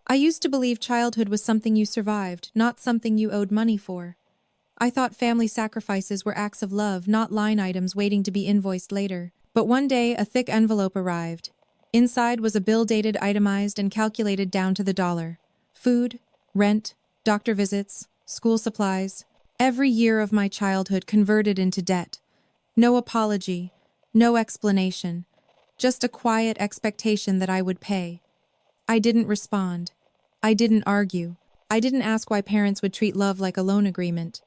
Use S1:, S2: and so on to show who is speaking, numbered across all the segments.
S1: I used to believe childhood was something you survived, not something you owed money for. I thought family sacrifices were acts of love, not line items waiting to be invoiced later. But one day, a thick envelope arrived. Inside was a bill dated, itemized, and calculated down to the dollar. Food, rent, doctor visits, school supplies. Every year of my childhood converted into debt. No apology, no explanation. Just a quiet expectation that I would pay. I didn't respond. I didn't argue. I didn't ask why parents would treat love like a loan agreement.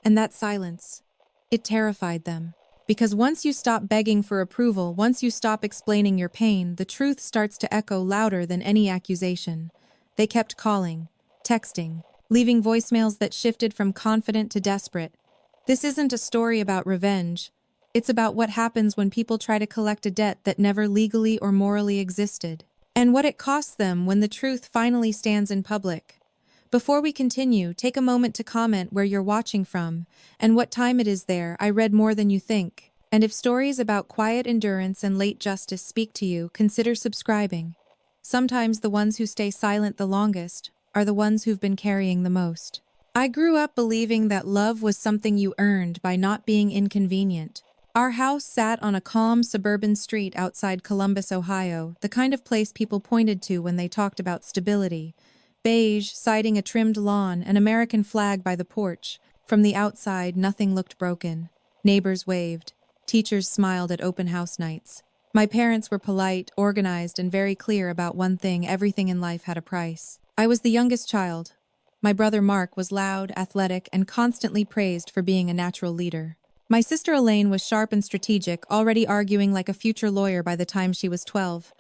S1: And that silence, it terrified them. Because once you stop begging for approval, once you stop explaining your pain, the truth starts to echo louder than any accusation. They kept calling, texting, leaving voicemails that shifted from confident to desperate. This isn't a story about revenge. It's about what happens when people try to collect a debt that never legally or morally existed. And what it costs them when the truth finally stands in public. Before we continue, take a moment to comment where you're watching from and what time it is there. I read more than you think. And if stories about quiet endurance and late justice speak to you, consider subscribing. Sometimes the ones who stay silent the longest are the ones who've been carrying the most. I grew up believing that love was something you earned by not being inconvenient. Our house sat on a calm suburban street outside Columbus, Ohio, the kind of place people pointed to when they talked about stability. Beige, siding a trimmed lawn, an American flag by the porch. From the outside, nothing looked broken. Neighbors waved. Teachers smiled at open house nights. My parents were polite, organized, and very clear about one thing: everything in life had a price. I was the youngest child. My brother Mark was loud, athletic, and constantly praised for being a natural leader. My sister Elaine was sharp and strategic, already arguing like a future lawyer by the time she was 12.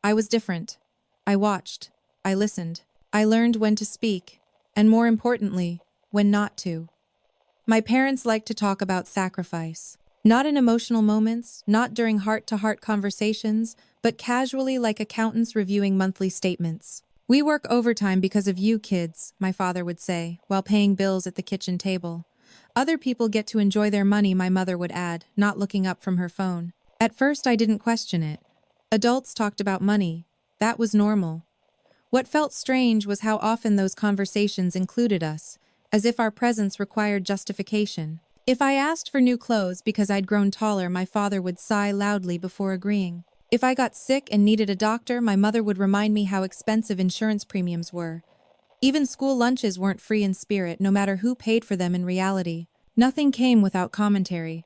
S1: I was different. I watched. I listened. I learned when to speak, and more importantly, when not to. My parents liked to talk about sacrifice. Not in emotional moments, not during heart-to-heart conversations, but casually like accountants reviewing monthly statements. "We work overtime because of you kids," my father would say, while paying bills at the kitchen table. "Other people get to enjoy their money," my mother would add, not looking up from her phone. At first I didn't question it. Adults talked about money. That was normal. What felt strange was how often those conversations included us, as if our presence required justification. If I asked for new clothes because I'd grown taller, my father would sigh loudly before agreeing. If I got sick and needed a doctor, my mother would remind me how expensive insurance premiums were. Even school lunches weren't free in spirit, no matter who paid for them in reality. Nothing came without commentary.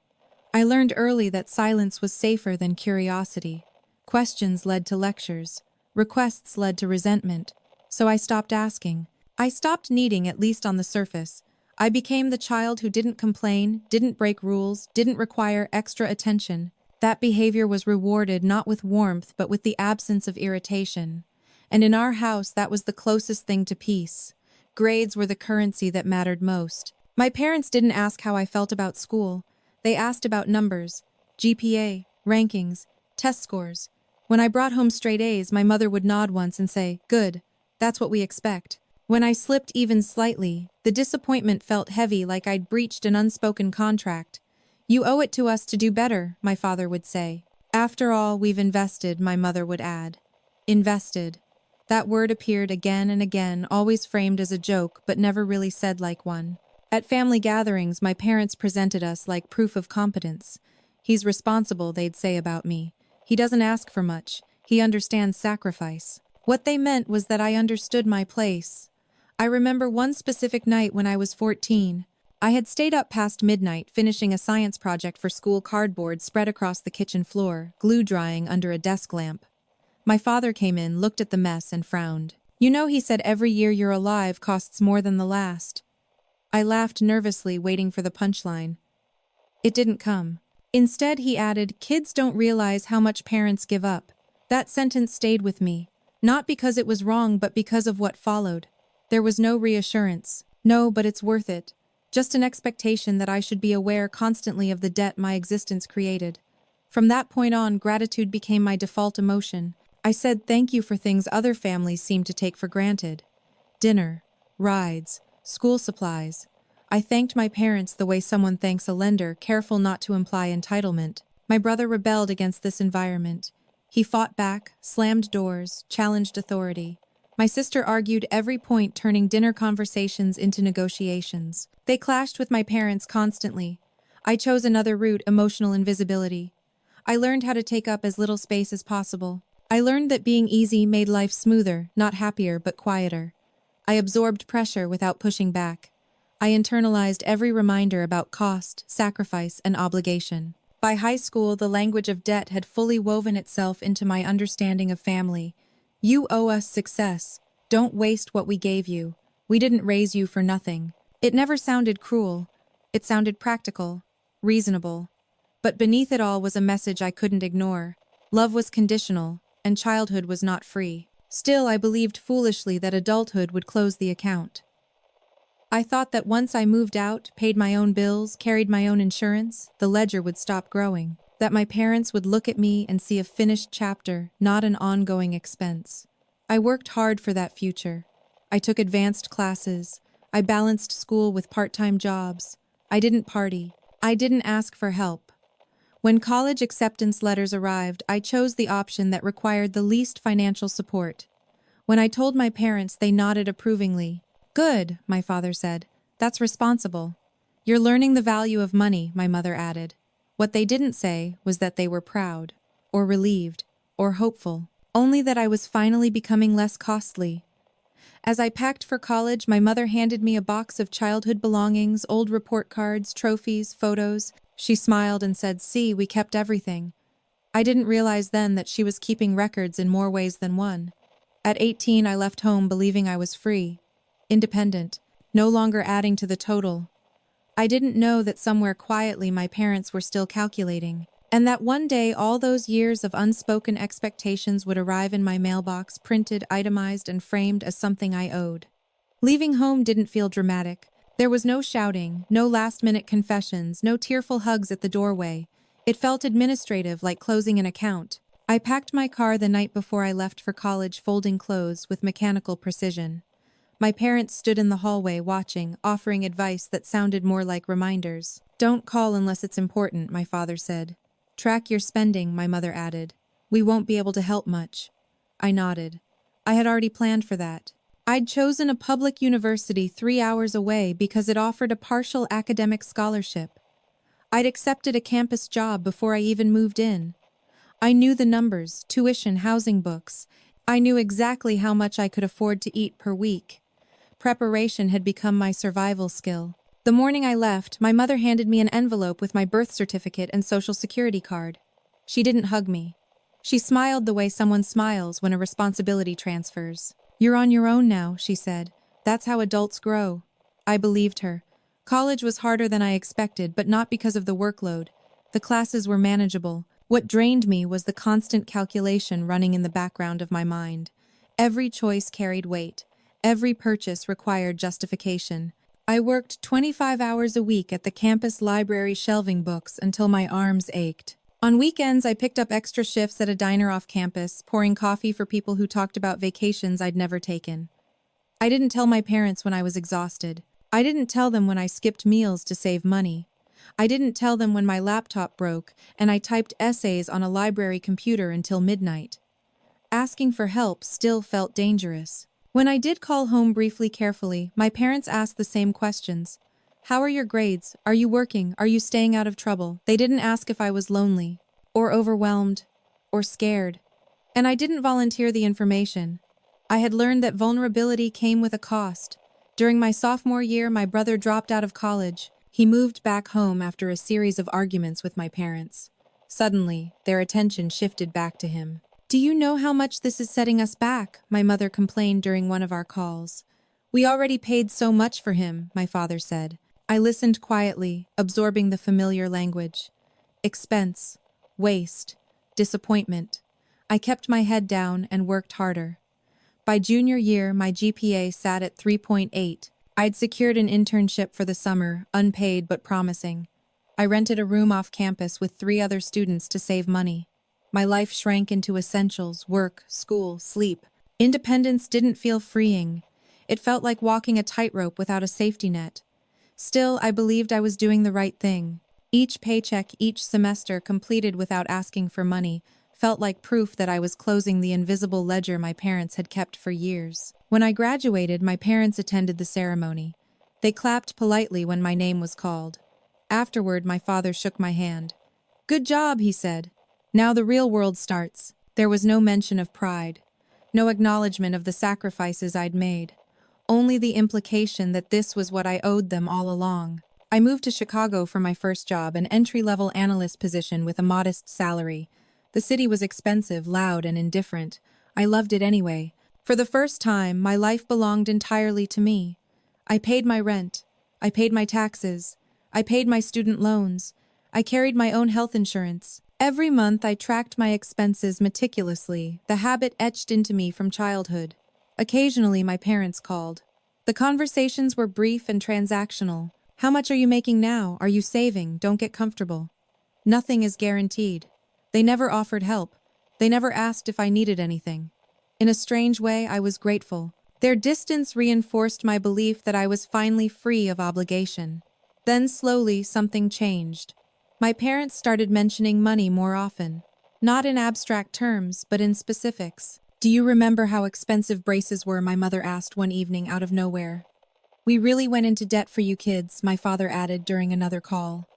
S1: I learned early that silence was safer than curiosity. Questions led to lectures. Requests led to resentment. So I stopped asking. I stopped needing, at least on the surface. I became the child who didn't complain, didn't break rules, didn't require extra attention. That behavior was rewarded not with warmth but with the absence of irritation. And in our house, that was the closest thing to peace. Grades were the currency that mattered most. My parents didn't ask how I felt about school. They asked about numbers, GPA, rankings, test scores. When I brought home straight A's, my mother would nod once and say, "Good, that's what we expect." When I slipped even slightly, the disappointment felt heavy, like I'd breached an unspoken contract. "You owe it to us to do better," my father would say. "After all, we've invested," my mother would add. Invested. That word appeared again and again, always framed as a joke, but never really said like one. At family gatherings, my parents presented us like proof of competence. "He's responsible," they'd say about me. "He doesn't ask for much. He understands sacrifice." What they meant was that I understood my place. I remember one specific night when I was 14. I had stayed up past midnight finishing a science project for school cardboard spread across the kitchen floor, glue drying under a desk lamp. My father came in, looked at the mess, and frowned. "You know," he said, "every year you're alive costs more than the last." I laughed nervously, waiting for the punchline. It didn't come. Instead, he added, "Kids don't realize how much parents give up." That sentence stayed with me, not because it was wrong, but because of what followed. There was no reassurance. "No, but it's worth it." Just an expectation that I should be aware constantly of the debt my existence created. From that point on, gratitude became my default emotion. I said thank you for things other families seemed to take for granted. Dinner, rides, school supplies. I thanked my parents the way someone thanks a lender, careful not to imply entitlement. My brother rebelled against this environment. He fought back, slammed doors, challenged authority. My sister argued every point, turning dinner conversations into negotiations. They clashed with my parents constantly. I chose another route, emotional invisibility. I learned how to take up as little space as possible. I learned that being easy made life smoother, not happier, but quieter. I absorbed pressure without pushing back. I internalized every reminder about cost, sacrifice, and obligation. By high school, the language of debt had fully woven itself into my understanding of family. You owe us success. Don't waste what we gave you. We didn't raise you for nothing. It never sounded cruel. It sounded practical, reasonable. But beneath it all was a message I couldn't ignore. Love was conditional, and childhood was not free. Still, I believed foolishly that adulthood would close the account. I thought that once I moved out, paid my own bills, carried my own insurance, the ledger would stop growing. That my parents would look at me and see a finished chapter, not an ongoing expense. I worked hard for that future. I took advanced classes. I balanced school with part-time jobs. I didn't party. I didn't ask for help. When college acceptance letters arrived, I chose the option that required the least financial support. When I told my parents, they nodded approvingly. "Good," my father said. "That's responsible." "You're learning the value of money," my mother added. What they didn't say was that they were proud, or relieved, or hopeful, only that I was finally becoming less costly. As I packed for college, my mother handed me a box of childhood belongings, old report cards, trophies, photos. She smiled and said, "See, we kept everything." I didn't realize then that she was keeping records in more ways than one. At 18, I left home believing I was free, independent, no longer adding to the total. I didn't know that somewhere quietly my parents were still calculating, and that one day all those years of unspoken expectations would arrive in my mailbox, printed, itemized, and framed as something I owed. Leaving home didn't feel dramatic. There was no shouting, no last-minute confessions, no tearful hugs at the doorway. It felt administrative, like closing an account. I packed my car the night before I left for college, folding clothes with mechanical precision. My parents stood in the hallway watching, offering advice that sounded more like reminders. "Don't call unless it's important," my father said. "Track your spending," my mother added. "We won't be able to help much." I nodded. I had already planned for that. I'd chosen a public university 3 hours away because it offered a partial academic scholarship. I'd accepted a campus job before I even moved in. I knew the numbers, tuition, housing, books. I knew exactly how much I could afford to eat per week. Preparation had become my survival skill. The morning I left, my mother handed me an envelope with my birth certificate and social security card. She didn't hug me. She smiled the way someone smiles when a responsibility transfers. "You're on your own now," she said. "That's how adults grow." I believed her. College was harder than I expected, but not because of the workload. The classes were manageable. What drained me was the constant calculation running in the background of my mind. Every choice carried weight. Every purchase required justification. I worked 25 hours a week at the campus library shelving books until my arms ached. On weekends, I picked up extra shifts at a diner off campus, pouring coffee for people who talked about vacations I'd never taken. I didn't tell my parents when I was exhausted. I didn't tell them when I skipped meals to save money. I didn't tell them when my laptop broke and I typed essays on a library computer until midnight. Asking for help still felt dangerous. When I did call home briefly, carefully, my parents asked the same questions. "How are your grades? Are you working? Are you staying out of trouble?" They didn't ask if I was lonely, or overwhelmed, or scared. And I didn't volunteer the information. I had learned that vulnerability came with a cost. During my sophomore year, my brother dropped out of college. He moved back home after a series of arguments with my parents. Suddenly, their attention shifted back to him. "Do you know how much this is setting us back?" my mother complained during one of our calls. "We already paid so much for him," my father said. I listened quietly, absorbing the familiar language. Expense, waste, disappointment. I kept my head down and worked harder. By junior year, my GPA sat at 3.8. I'd secured an internship for the summer, unpaid but promising. I rented a room off campus with 3 other students to save money. My life shrank into essentials: work, school, sleep. Independence didn't feel freeing. It felt like walking a tightrope without a safety net. Still, I believed I was doing the right thing. Each paycheck, each semester completed without asking for money, felt like proof that I was closing the invisible ledger my parents had kept for years. When I graduated, my parents attended the ceremony. They clapped politely when my name was called. Afterward, my father shook my hand. "Good job," he said. "Now the real world starts." There was no mention of pride, no acknowledgement of the sacrifices I'd made, only the implication that this was what I owed them all along. I moved to Chicago for my first job, an entry-level analyst position with a modest salary. The city was expensive, loud, and indifferent. I loved it anyway. For the first time, my life belonged entirely to me. I paid my rent. I paid my taxes. I paid my student loans. I carried my own health insurance. Every month I tracked my expenses meticulously, the habit etched into me from childhood. Occasionally my parents called. The conversations were brief and transactional. "How much are you making now? Are you saving? Don't get comfortable." Nothing is guaranteed. They never offered help. They never asked if I needed anything. In a strange way, I was grateful. Their distance reinforced my belief that I was finally free of obligation. Then slowly something changed. My parents started mentioning money more often. Not in abstract terms, but in specifics. "Do you remember how expensive braces were?" my mother asked one evening out of nowhere. "We really went into debt for you kids," my father added during another call.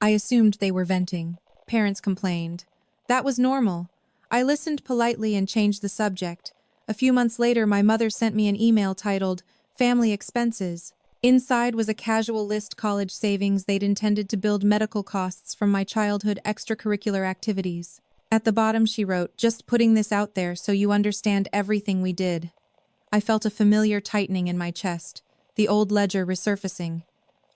S1: I assumed they were venting. Parents complained. That was normal. I listened politely and changed the subject. A few months later, my mother sent me an email titled, "Family Expenses." Inside was a casual list college savings they'd intended to build medical costs from my childhood extracurricular activities. At the bottom she wrote, "Just putting this out there so you understand everything we did." I felt a familiar tightening in my chest, the old ledger resurfacing.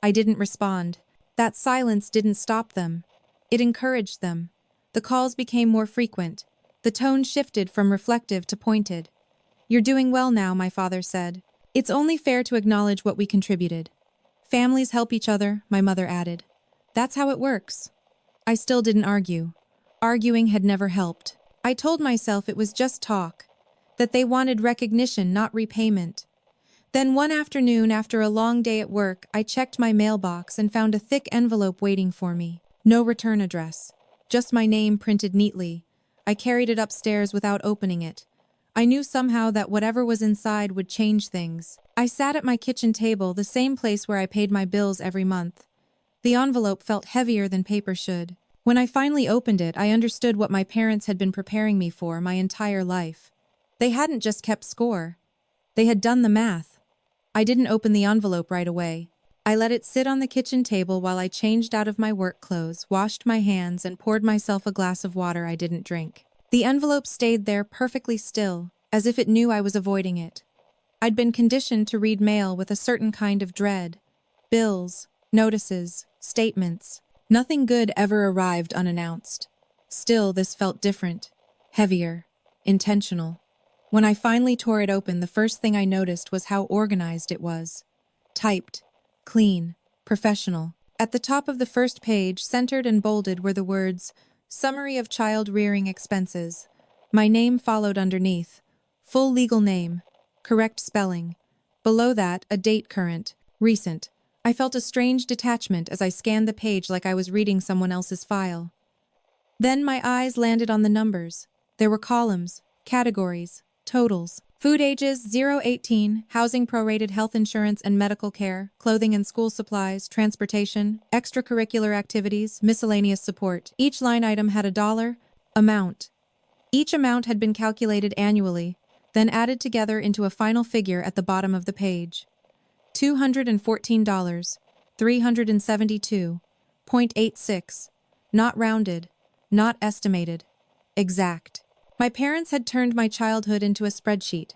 S1: I didn't respond. That silence didn't stop them. It encouraged them. The calls became more frequent. The tone shifted from reflective to pointed. "You're doing well now," my father said. "It's only fair to acknowledge what we contributed." "Families help each other," my mother added. "That's how it works." I still didn't argue. Arguing had never helped. I told myself it was just talk, that they wanted recognition, not repayment. Then one afternoon, after a long day at work, I checked my mailbox and found a thick envelope waiting for me. No return address. Just my name printed neatly. I carried it upstairs without opening it. I knew somehow that whatever was inside would change things. I sat at my kitchen table, the same place where I paid my bills every month. The envelope felt heavier than paper should. When I finally opened it, I understood what my parents had been preparing me for my entire life. They hadn't just kept score. They had done the math. I didn't open the envelope right away. I let it sit on the kitchen table while I changed out of my work clothes, washed my hands, and poured myself a glass of water I didn't drink. The envelope stayed there perfectly still, as if it knew I was avoiding it. I'd been conditioned to read mail with a certain kind of dread. Bills, notices, statements. Nothing good ever arrived unannounced. Still, this felt different, heavier, intentional. When I finally tore it open, the first thing I noticed was how organized it was. Typed, clean, professional. At the top of the first page, centered and bolded, were the words, "Summary of child rearing expenses." My name followed underneath. Full legal name. Correct spelling. Below that, a date current. Recent. I felt a strange detachment as I scanned the page like I was reading someone else's file. Then my eyes landed on the numbers. There were columns, categories, totals. Food ages 0-18, housing prorated health insurance and medical care, clothing and school supplies, transportation, extracurricular activities, miscellaneous support. Each line item had a dollar amount. Each amount had been calculated annually, then added together into a final figure at the bottom of the page. $214, 372.86. Not rounded, not estimated. Exact. My parents had turned my childhood into a spreadsheet.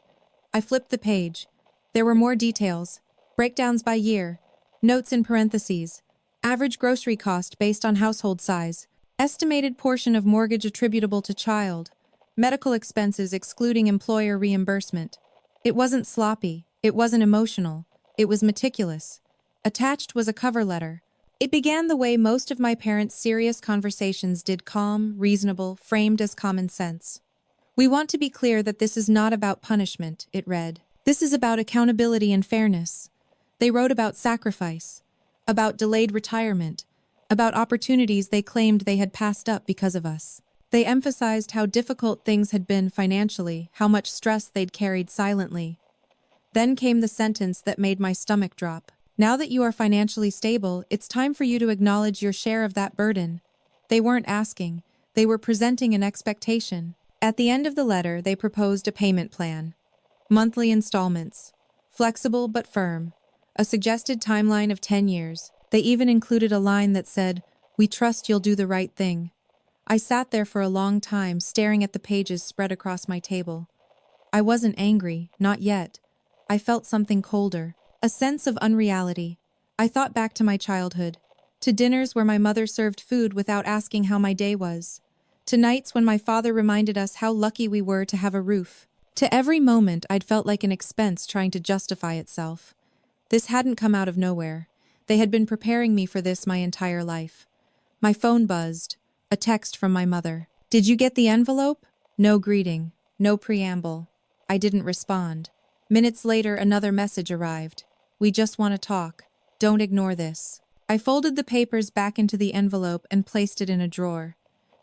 S1: I flipped the page. There were more details. Breakdowns by year. Notes in parentheses. Average grocery cost based on household size. Estimated portion of mortgage attributable to child. Medical expenses excluding employer reimbursement. It wasn't sloppy. It wasn't emotional. It was meticulous. Attached was a cover letter. It began the way most of my parents' serious conversations did, calm, reasonable, framed as common sense. "We want to be clear that this is not about punishment," it read. "This is about accountability and fairness." They wrote about sacrifice, about delayed retirement, about opportunities they claimed they had passed up because of us. They emphasized how difficult things had been financially, how much stress they'd carried silently. Then came the sentence that made my stomach drop. Now that you are financially stable, it's time for you to acknowledge your share of that burden. They weren't asking, they were presenting an expectation. At the end of the letter, they proposed a payment plan. Monthly installments. Flexible but firm. A suggested timeline of 10 years. They even included a line that said, "We trust you'll do the right thing." I sat there for a long time, staring at the pages spread across my table. I wasn't angry, not yet. I felt something colder. A sense of unreality. I thought back to my childhood. To dinners where my mother served food without asking how my day was. To nights when my father reminded us how lucky we were to have a roof. To every moment I'd felt like an expense trying to justify itself. This hadn't come out of nowhere. They had been preparing me for this my entire life. My phone buzzed. A text from my mother. "Did you get the envelope?" No greeting. No preamble. I didn't respond. Minutes later, another message arrived. "We just want to talk. Don't ignore this." I folded the papers back into the envelope and placed it in a drawer.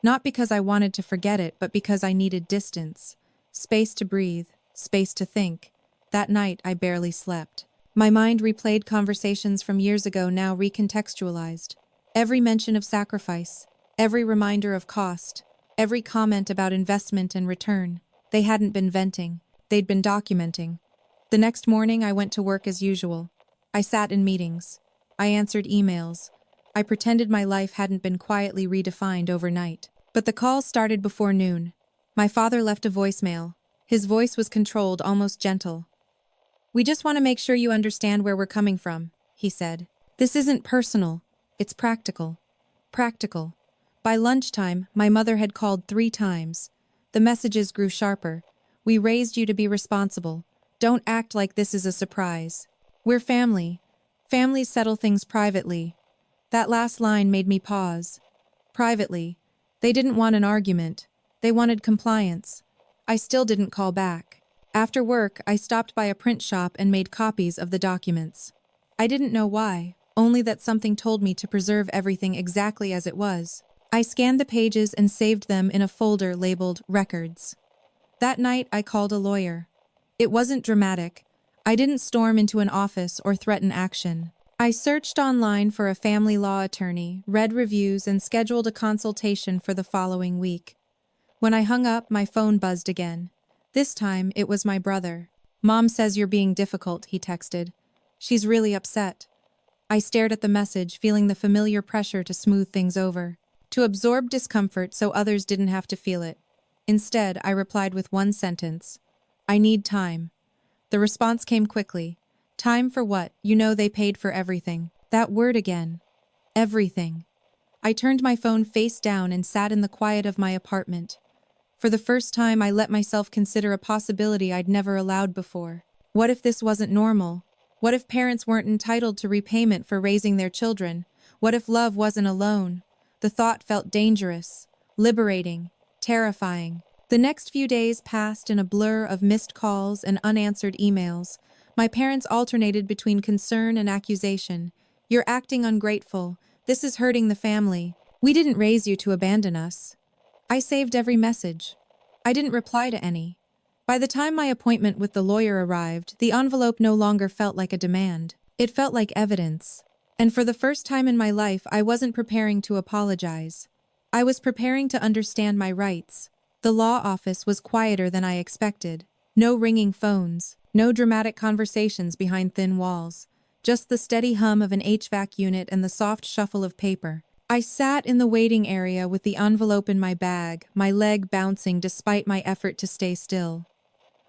S1: Not because I wanted to forget it, but because I needed distance. Space to breathe. Space to think. That night, I barely slept. My mind replayed conversations from years ago, now recontextualized. Every mention of sacrifice. Every reminder of cost. Every comment about investment and return. They hadn't been venting. They'd been documenting. The next morning, I went to work as usual. I sat in meetings. I answered emails. I pretended my life hadn't been quietly redefined overnight. But the call started before noon. My father left a voicemail. His voice was controlled, almost gentle. "We just want to make sure you understand where we're coming from," he said. "This isn't personal. It's practical." Practical. By lunchtime, my mother had called 3 times. The messages grew sharper. "We raised you to be responsible. Don't act like this is a surprise. We're family. Families settle things privately." That last line made me pause. Privately. They didn't want an argument. They wanted compliance. I still didn't call back. After work, I stopped by a print shop and made copies of the documents. I didn't know why, only that something told me to preserve everything exactly as it was. I scanned the pages and saved them in a folder labeled Records. That night, I called a lawyer. It wasn't dramatic. I didn't storm into an office or threaten action. I searched online for a family law attorney, read reviews, and scheduled a consultation for the following week. When I hung up, my phone buzzed again. This time, it was my brother. "Mom says you're being difficult," he texted. "She's really upset." I stared at the message, feeling the familiar pressure to smooth things over, to absorb discomfort so others didn't have to feel it. Instead, I replied with one sentence. "I need time." The response came quickly. "Time for what? You know they paid for everything." That word again. Everything. I turned my phone face down and sat in the quiet of my apartment. For the first time, I let myself consider a possibility I'd never allowed before. What if this wasn't normal? What if parents weren't entitled to repayment for raising their children? What if love wasn't a loan? The thought felt dangerous, liberating, terrifying. The next few days passed in a blur of missed calls and unanswered emails. My parents alternated between concern and accusation. "You're acting ungrateful. This is hurting the family. We didn't raise you to abandon us." I saved every message. I didn't reply to any. By the time my appointment with the lawyer arrived, the envelope no longer felt like a demand. It felt like evidence. And for the first time in my life, I wasn't preparing to apologize. I was preparing to understand my rights. The law office was quieter than I expected. No ringing phones, no dramatic conversations behind thin walls, just the steady hum of an HVAC unit and the soft shuffle of paper. I sat in the waiting area with the envelope in my bag, my leg bouncing despite my effort to stay still.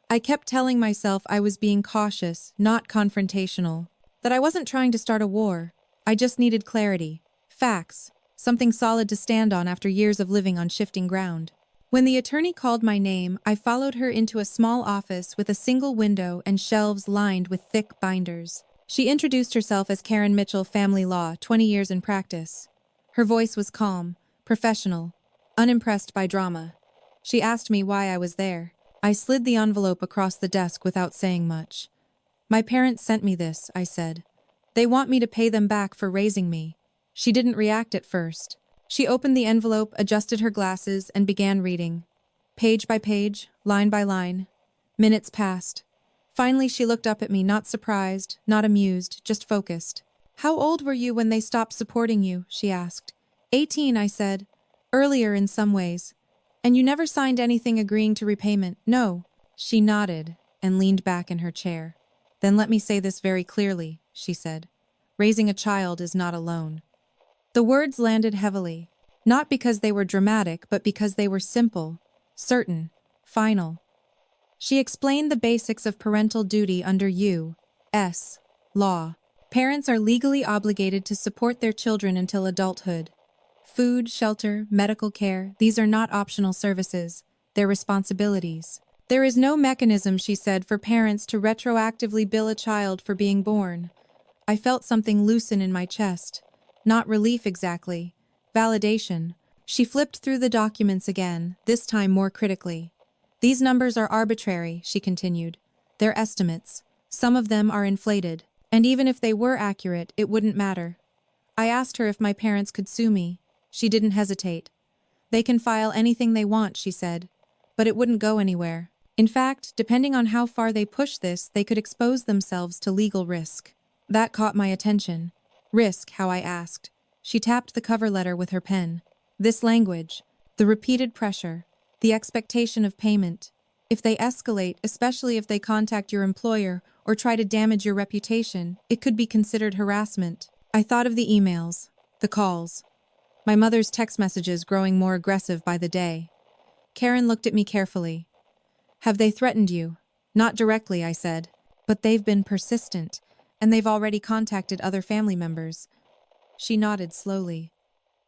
S1: I kept telling myself I was being cautious, not confrontational, that I wasn't trying to start a war. I just needed clarity, facts, something solid to stand on after years of living on shifting ground. When the attorney called my name, I followed her into a small office with a single window and shelves lined with thick binders. She introduced herself as Karen Mitchell, Family Law, 20 years in practice. Her voice was calm, professional, unimpressed by drama. She asked me why I was there. I slid the envelope across the desk without saying much. "My parents sent me this," I said. "They want me to pay them back for raising me." She didn't react at first. She opened the envelope, adjusted her glasses, and began reading. Page by page, line by line. Minutes passed. Finally, she looked up at me, not surprised, not amused, just focused. "How old were you when they stopped supporting you?" she asked. 18, I said. "Earlier in some ways. And you never signed anything agreeing to repayment?" "No." She nodded and leaned back in her chair. "Then let me say this very clearly," she said. "Raising a child is not a loan." The words landed heavily, not because they were dramatic, but because they were simple, certain, final. She explained the basics of parental duty under U.S. law. Parents are legally obligated to support their children until adulthood. Food, shelter, medical care, these are not optional services, they're responsibilities. There is no mechanism, she said, for parents to retroactively bill a child for being born. I felt something loosen in my chest. Not relief exactly. Validation. She flipped through the documents again, this time more critically. "These numbers are arbitrary," she continued. "They're estimates. Some of them are inflated. And even if they were accurate, it wouldn't matter." I asked her if my parents could sue me. She didn't hesitate. "They can file anything they want," she said. "But it wouldn't go anywhere. In fact, depending on how far they push this, they could expose themselves to legal risk." That caught my attention. Risk, how I asked. She tapped the cover letter with her pen. This language, the repeated pressure, the expectation of payment. If they escalate, especially if they contact your employer or try to damage your reputation, it could be considered harassment. I thought of the emails, the calls. My mother's text messages growing more aggressive by the day. Karen looked at me carefully. "Have they threatened you?" "Not directly," I said. "But they've been persistent, and they've already contacted other family members." She nodded slowly.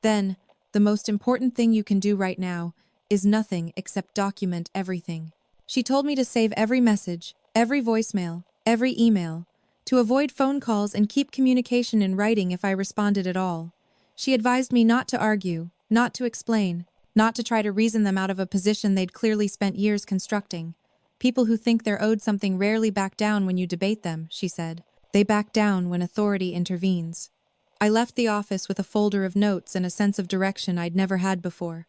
S1: "Then, the most important thing you can do right now is nothing except document everything." She told me to save every message, every voicemail, every email, to avoid phone calls and keep communication in writing if I responded at all. She advised me not to argue, not to explain, not to try to reason them out of a position they'd clearly spent years constructing. "People who think they're owed something rarely back down when you debate them," she said. "They back down when authority intervenes." I left the office with a folder of notes and a sense of direction I'd never had before.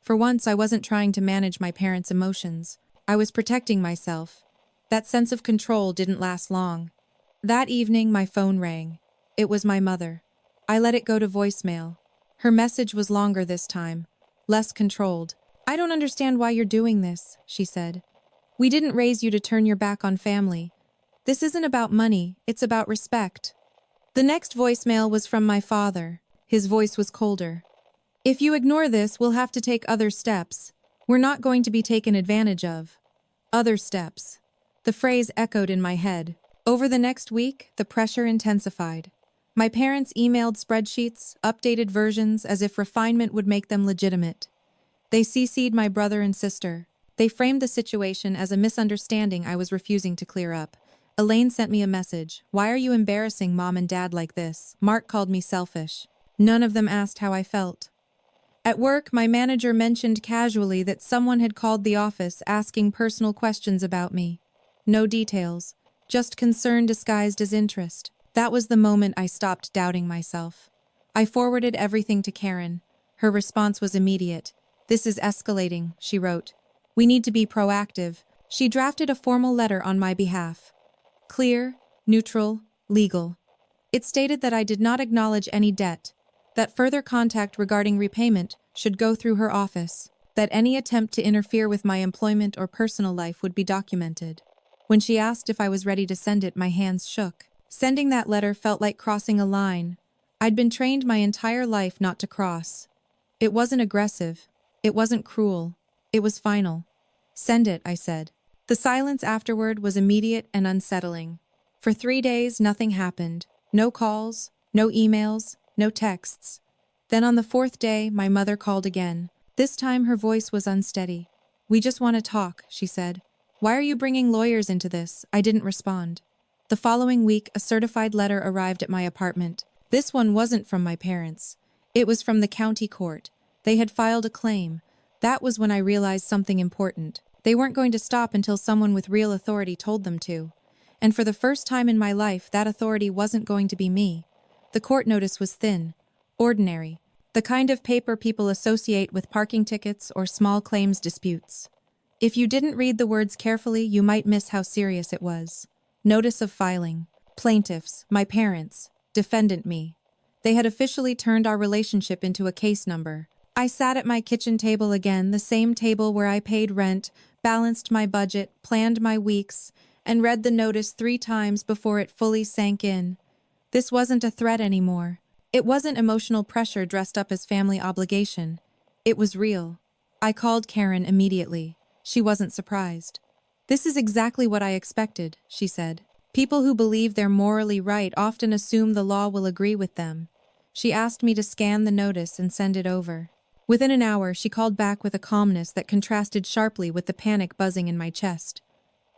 S1: For once, I wasn't trying to manage my parents' emotions. I was protecting myself. That sense of control didn't last long. That evening, my phone rang. It was my mother. I let it go to voicemail. Her message was longer this time, less controlled. "I don't understand why you're doing this," she said. "We didn't raise you to turn your back on family. This isn't about money, it's about respect." The next voicemail was from my father. His voice was colder. "If you ignore this, we'll have to take other steps. We're not going to be taken advantage of." Other steps. The phrase echoed in my head. Over the next week, the pressure intensified. My parents emailed spreadsheets, updated versions, as if refinement would make them legitimate. They CC'd my brother and sister. They framed the situation as a misunderstanding I was refusing to clear up. Elaine sent me a message. "Why are you embarrassing Mom and Dad like this?" Mark called me selfish. None of them asked how I felt. At work, my manager mentioned casually that someone had called the office asking personal questions about me. No details, just concern disguised as interest. That was the moment I stopped doubting myself. I forwarded everything to Karen. Her response was immediate. "This is escalating," she wrote. "We need to be proactive." She drafted a formal letter on my behalf. Clear, neutral, legal. It stated that I did not acknowledge any debt, that further contact regarding repayment should go through her office, that any attempt to interfere with my employment or personal life would be documented. When she asked if I was ready to send it, my hands shook. Sending that letter felt like crossing a line I'd been trained my entire life not to cross. It wasn't aggressive. It wasn't cruel. It was final. "Send it," I said. The silence afterward was immediate and unsettling. For 3 days, nothing happened. No calls, no emails, no texts. Then on the 4th day, my mother called again. This time her voice was unsteady. "We just want to talk," she said. "Why are you bringing lawyers into this?" I didn't respond. The following week, a certified letter arrived at my apartment. This one wasn't from my parents. It was from the county court. They had filed a claim. That was when I realized something important. They weren't going to stop until someone with real authority told them to. And for the first time in my life, that authority wasn't going to be me. The court notice was thin, ordinary, The kind of paper people associate with parking tickets or small claims disputes. If you didn't read the words carefully, you might miss how serious it was. Notice of filing. Plaintiffs, my parents, defendant me. They had officially turned our relationship into a case number. I sat at my kitchen table again, the same table where I paid rent, balanced my budget, planned my weeks, and read the notice 3 times before it fully sank in. This wasn't a threat anymore. It wasn't emotional pressure dressed up as family obligation. It was real. I called Karen immediately. She wasn't surprised. "This is exactly what I expected," she said. "People who believe they're morally right often assume the law will agree with them." She asked me to scan the notice and send it over. Within an hour, she called back with a calmness that contrasted sharply with the panic buzzing in my chest.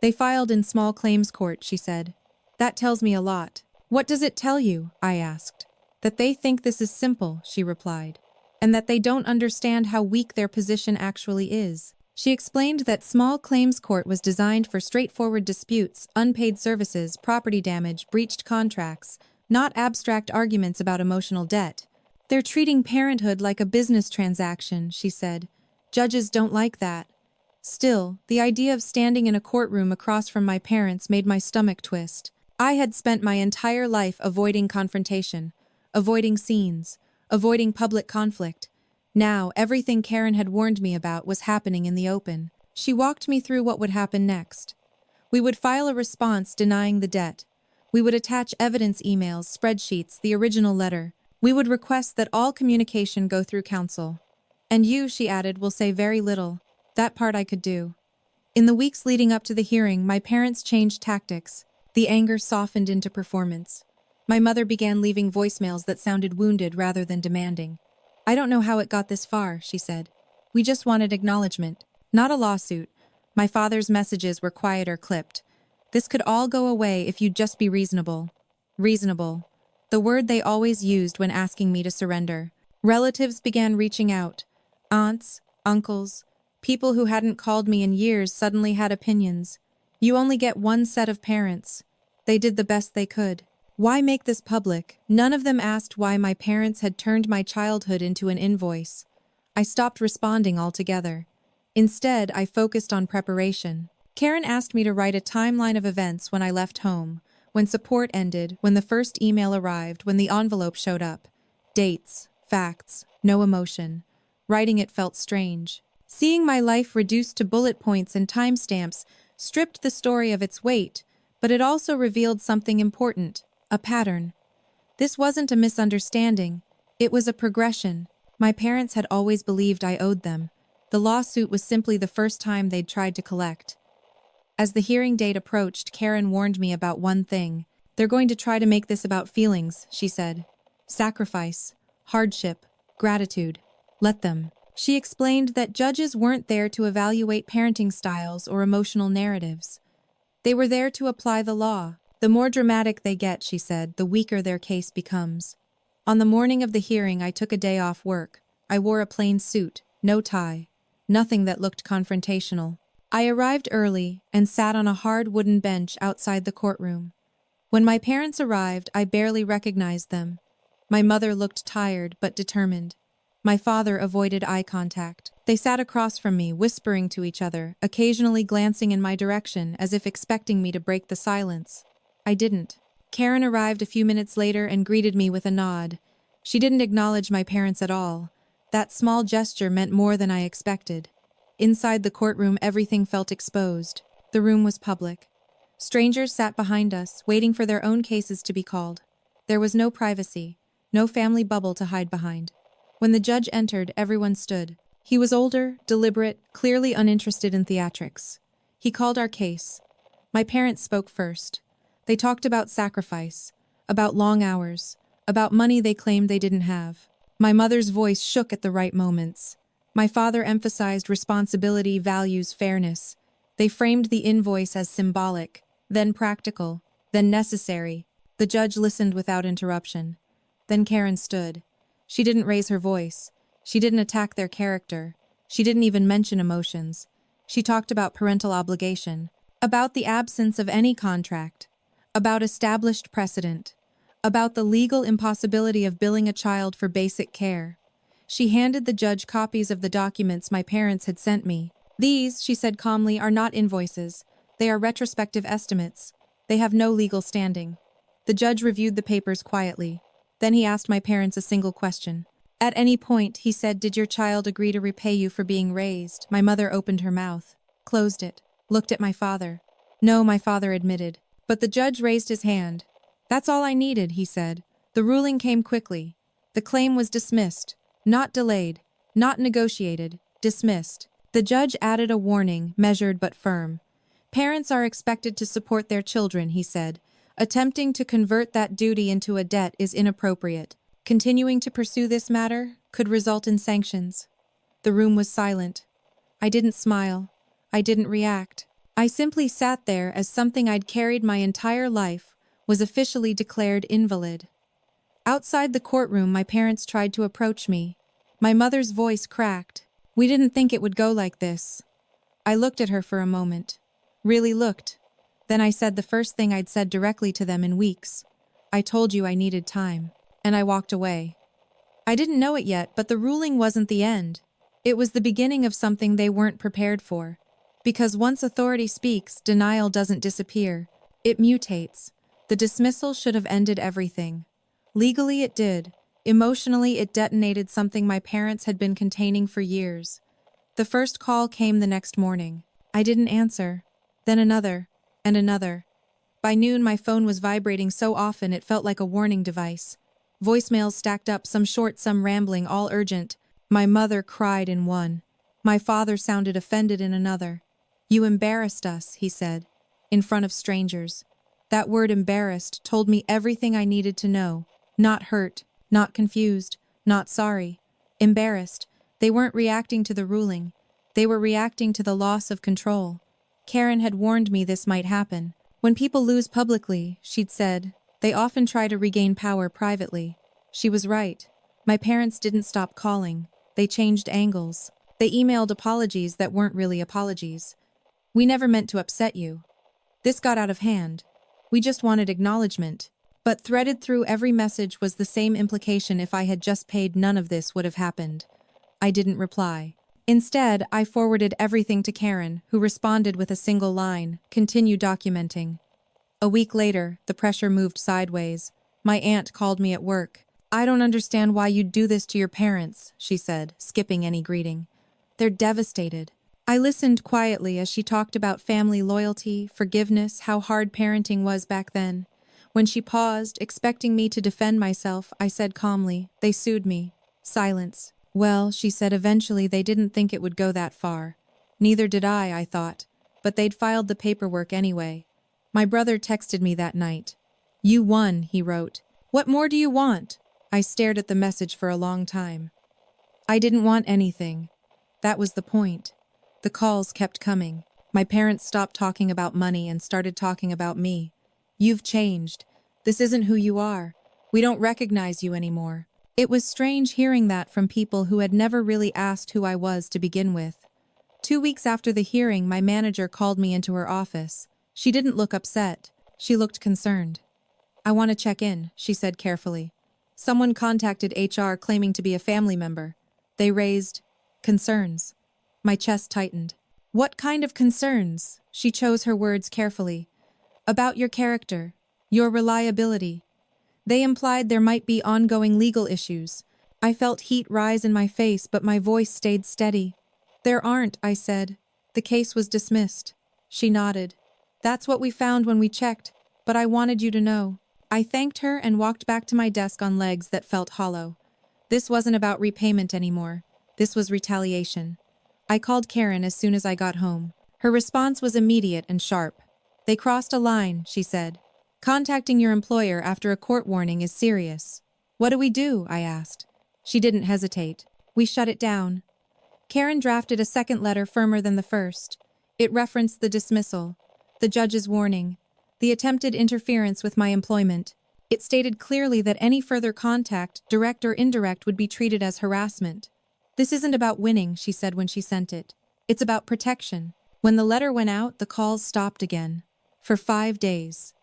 S1: "They filed in small claims court," she said. "That tells me a lot." "What does it tell you?" I asked. "That they think this is simple," she replied, "and that they don't understand how weak their position actually is." She explained that small claims court was designed for straightforward disputes, unpaid services, property damage, breached contracts, not abstract arguments about emotional debt. "They're treating parenthood like a business transaction," she said. "Judges don't like that." Still, the idea of standing in a courtroom across from my parents made my stomach twist. I had spent my entire life avoiding confrontation, avoiding scenes, avoiding public conflict. Now, everything Karen had warned me about was happening in the open. She walked me through what would happen next. We would file a response denying the debt. We would attach evidence emails, spreadsheets, the original letter. We would request that all communication go through counsel. "And you," she added, "will say very little." That part I could do. In the weeks leading up to the hearing, my parents changed tactics. The anger softened into performance. My mother began leaving voicemails that sounded wounded rather than demanding. "I don't know how it got this far," she said. "We just wanted acknowledgement, not a lawsuit." My father's messages were quieter, clipped. "This could all go away if you'd just be reasonable." Reasonable. The word they always used when asking me to surrender. Relatives began reaching out. Aunts, uncles, people who hadn't called me in years suddenly had opinions. "You only get one set of parents." They did the best they could. Why make this public? None of them asked why my parents had turned my childhood into an invoice. I stopped responding altogether. Instead, I focused on preparation. Karen asked me to write a timeline of events: when I left home, when support ended, when the first email arrived, when the envelope showed up. Dates, facts, no emotion. Writing it felt strange. Seeing my life reduced to bullet points and timestamps stripped the story of its weight, but it also revealed something important. A pattern. This wasn't a misunderstanding. It was a progression. My parents had always believed I owed them. The lawsuit was simply the first time they'd tried to collect. As the hearing date approached, Karen warned me about one thing. "They're going to try to make this about feelings," she said. "Sacrifice, hardship, gratitude. Let them." She explained that judges weren't there to evaluate parenting styles or emotional narratives. They were there to apply the law. "The more dramatic they get," she said, "the weaker their case becomes." On the morning of the hearing, I took a day off work. I wore a plain suit, no tie, nothing that looked confrontational. I arrived early and sat on a hard wooden bench outside the courtroom. When my parents arrived, I barely recognized them. My mother looked tired but determined. My father avoided eye contact. They sat across from me, whispering to each other, occasionally glancing in my direction as if expecting me to break the silence. I didn't. Karen arrived a few minutes later and greeted me with a nod. She didn't acknowledge my parents at all. That small gesture meant more than I expected. Inside the courtroom, everything felt exposed. The room was public. Strangers sat behind us, waiting for their own cases to be called. There was no privacy, no family bubble to hide behind. When the judge entered, everyone stood. He was older, deliberate, clearly uninterested in theatrics. He called our case. My parents spoke first. They talked about sacrifice, about long hours, about money they claimed they didn't have. My mother's voice shook at the right moments. My father emphasized responsibility, values, fairness. They framed the invoice as symbolic, then practical, then necessary. The judge listened without interruption. Then Karen stood. She didn't raise her voice. She didn't attack their character. She didn't even mention emotions. She talked about parental obligation, about the absence of any contract, about established precedent, about the legal impossibility of billing a child for basic care. She handed the judge copies of the documents my parents had sent me. "These," she said calmly, "are not invoices. They are retrospective estimates. They have no legal standing." The judge reviewed the papers quietly. Then he asked my parents a single question. "At any point," he said, "did your child agree to repay you for being raised?" My mother opened her mouth, closed it, looked at my father. "No," my father admitted. But the judge raised his hand. "That's all I needed," he said. The ruling came quickly. The claim was dismissed. Not delayed, not negotiated, dismissed. The judge added a warning, measured but firm. "Parents are expected to support their children," he said. "Attempting to convert that duty into a debt is inappropriate. Continuing to pursue this matter could result in sanctions." The room was silent. I didn't smile. I didn't react. I simply sat there as something I'd carried my entire life was officially declared invalid. Outside the courtroom, my parents tried to approach me. My mother's voice cracked. "We didn't think it would go like this." I looked at her for a moment. Really looked. Then I said the first thing I'd said directly to them in weeks. "I told you I needed time." And I walked away. I didn't know it yet, but the ruling wasn't the end. It was the beginning of something they weren't prepared for. Because once authority speaks, denial doesn't disappear. It mutates. The dismissal should have ended everything. Legally it did. Emotionally it detonated something my parents had been containing for years. The first call came the next morning. I didn't answer. Then another, and another. By noon my phone was vibrating so often it felt like a warning device. Voicemails stacked up, some short, some rambling, all urgent. My mother cried in one. My father sounded offended in another. "You embarrassed us," he said, in front of strangers. That word embarrassed told me everything I needed to know. Not hurt, not confused, not sorry. Embarrassed. They weren't reacting to the ruling. They were reacting to the loss of control. Karen had warned me this might happen. When people lose publicly, she'd said, they often try to regain power privately. She was right. My parents didn't stop calling. They changed angles. They emailed apologies that weren't really apologies. "We never meant to upset you. This got out of hand. We just wanted acknowledgement." But threaded through every message was the same implication: if I had just paid, none of this would have happened. I didn't reply. Instead, I forwarded everything to Karen, who responded with a single line: "Continue documenting." A week later, the pressure moved sideways. My aunt called me at work. "I don't understand why you'd do this to your parents," she said, skipping any greeting. "They're devastated." I listened quietly as she talked about family loyalty, forgiveness, how hard parenting was back then. When she paused, expecting me to defend myself, I said calmly, "They sued me." Silence. "Well," she said, "eventually they didn't think it would go that far." Neither did I thought. But they'd filed the paperwork anyway. My brother texted me that night. "You won," he wrote. "What more do you want?" I stared at the message for a long time. I didn't want anything. That was the point. The calls kept coming. My parents stopped talking about money and started talking about me. "You've changed. This isn't who you are. We don't recognize you anymore." It was strange hearing that from people who had never really asked who I was to begin with. 2 weeks after the hearing, my manager called me into her office. She didn't look upset. She looked concerned. "I want to check in," she said carefully. "Someone contacted HR claiming to be a family member. They raised concerns." My chest tightened. "What kind of concerns?" She chose her words carefully. "About your character, your reliability." They implied there might be ongoing legal issues. I felt heat rise in my face, but my voice stayed steady. "There aren't," I said. "The case was dismissed." She nodded. "That's what we found when we checked, but I wanted you to know." I thanked her and walked back to my desk on legs that felt hollow. This wasn't about repayment anymore. This was retaliation. I called Karen as soon as I got home. Her response was immediate and sharp. "They crossed a line," she said. "Contacting your employer after a court warning is serious." "What do we do?" I asked. She didn't hesitate. "We shut it down." Karen drafted a second letter firmer than the first. It referenced the dismissal, the judge's warning, the attempted interference with my employment. It stated clearly that any further contact, direct or indirect, would be treated as harassment. "This isn't about winning," she said when she sent it. "It's about protection." When the letter went out, the calls stopped again. For 5 days.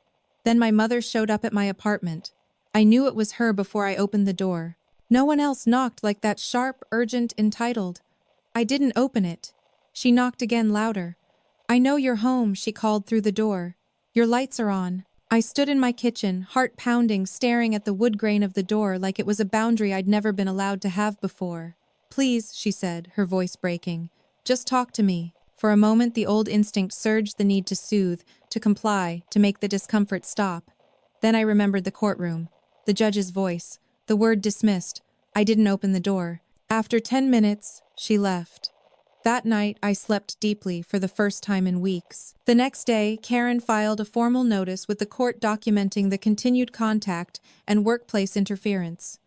S1: Then my mother showed up at my apartment. I knew it was her before I opened the door. No one else knocked like that sharp, urgent, entitled. I didn't open it. She knocked again louder. I know you're home, she called through the door. Your lights are on. I stood in my kitchen, heart pounding, staring at the wood grain of the door like it was a boundary I'd never been allowed to have before. Please, she said, her voice breaking. Just talk to me. For a moment the old instinct surged, the need to soothe, to comply, to make the discomfort stop. Then I remembered the courtroom. The judge's voice. The word dismissed. I didn't open the door. After 10 minutes, she left. That night, I slept deeply for the first time in weeks. The next day, Karen filed a formal notice with the court documenting the continued contact and workplace interference.